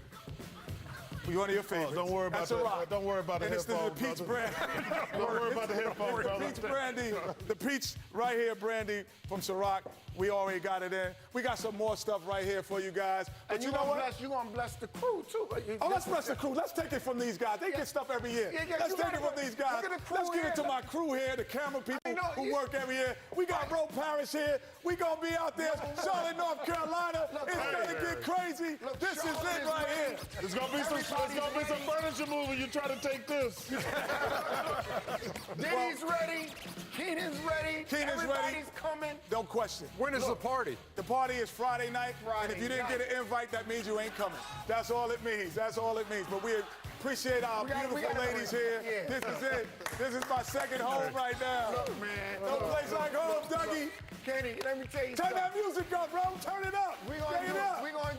[SPEAKER 4] One of your favorites.
[SPEAKER 7] Don't worry about
[SPEAKER 4] That's a
[SPEAKER 7] that.
[SPEAKER 4] rock.
[SPEAKER 7] Don't worry about the
[SPEAKER 4] and
[SPEAKER 7] headphones,
[SPEAKER 4] it's the Peach
[SPEAKER 7] brother.
[SPEAKER 4] brand.
[SPEAKER 7] Don't worry about the headphones, brother.
[SPEAKER 4] Peach brandy. The Peach right here, brandy from Ciroc. We already got it in. We got some more stuff right here for you guys. But
[SPEAKER 12] And
[SPEAKER 4] you know what?
[SPEAKER 12] You're going to bless the crew, too.
[SPEAKER 4] Let's bless the crew. Let's take it from these guys. They get stuff every year. Let's take it from these guys.
[SPEAKER 12] Look at the crew
[SPEAKER 4] Let's give it to
[SPEAKER 12] here.
[SPEAKER 4] my crew here, the camera people who work every year. We got Ro Parrish here. We going to be out there, Charlotte, North Carolina. It's going to get crazy. This is it right here.
[SPEAKER 7] There's gonna be some furniture moving. You try to take this.
[SPEAKER 12] Diddy's ready. Keenan's ready. Everybody's coming.
[SPEAKER 4] No question.
[SPEAKER 1] When is the party?
[SPEAKER 4] The party is Friday night, and if you didn't get an invite, that means you ain't coming. That's all it means. But we appreciate our beautiful ladies here.
[SPEAKER 12] Yeah.
[SPEAKER 4] This is it. This is my second home right now.
[SPEAKER 12] Look, man.
[SPEAKER 4] No place like home, Dougie.
[SPEAKER 12] Kenny, let me tell you
[SPEAKER 4] Turn
[SPEAKER 12] something.
[SPEAKER 4] that music up, bro. Turn it up.
[SPEAKER 12] We're going to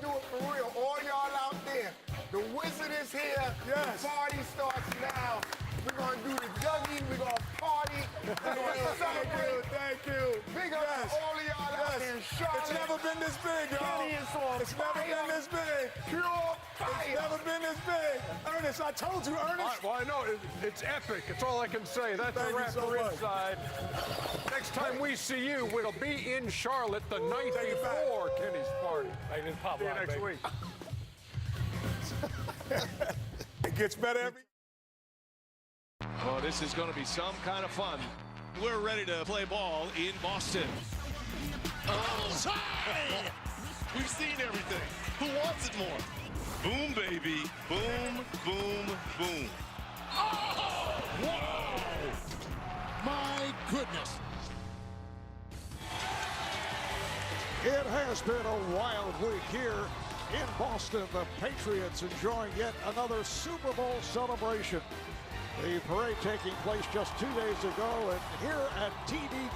[SPEAKER 12] do it for real. All y'all out there. The Wizard is here.
[SPEAKER 4] Yes.
[SPEAKER 12] The party starts now. We're going to do the Dougie. We're going to party. We're going to celebrate.
[SPEAKER 4] Thank you.
[SPEAKER 12] Big up to all of y'all out there in Charlotte.
[SPEAKER 4] It's never been this big, y'all.
[SPEAKER 12] Kenny is on
[SPEAKER 4] It's never been this big.
[SPEAKER 12] Pure fire.
[SPEAKER 4] It's never been this big. Ernest, I told you, Ernest.
[SPEAKER 1] Well, I know. It's epic. It's all I can say. That's
[SPEAKER 4] Thank
[SPEAKER 1] a
[SPEAKER 4] you
[SPEAKER 1] wrap
[SPEAKER 4] so
[SPEAKER 1] for
[SPEAKER 4] much.
[SPEAKER 1] Inside. Next time we see you, it'll be in Charlotte the night
[SPEAKER 4] Take it back.
[SPEAKER 1] before Kenny's party.
[SPEAKER 15] Like this pop
[SPEAKER 1] See you
[SPEAKER 15] rock,
[SPEAKER 1] next
[SPEAKER 15] baby.
[SPEAKER 1] week.
[SPEAKER 4] It gets better every.
[SPEAKER 18] Oh, this is going to be some kind of fun. We're ready to play ball in Boston. Bullseye! We've seen everything. Who wants it more? Boom, baby. Boom, boom, boom.
[SPEAKER 12] Oh! Whoa! My goodness.
[SPEAKER 19] It has been a wild week here in Boston. The Patriots enjoying yet another Super Bowl celebration. The parade taking place just 2 days ago, and here at TD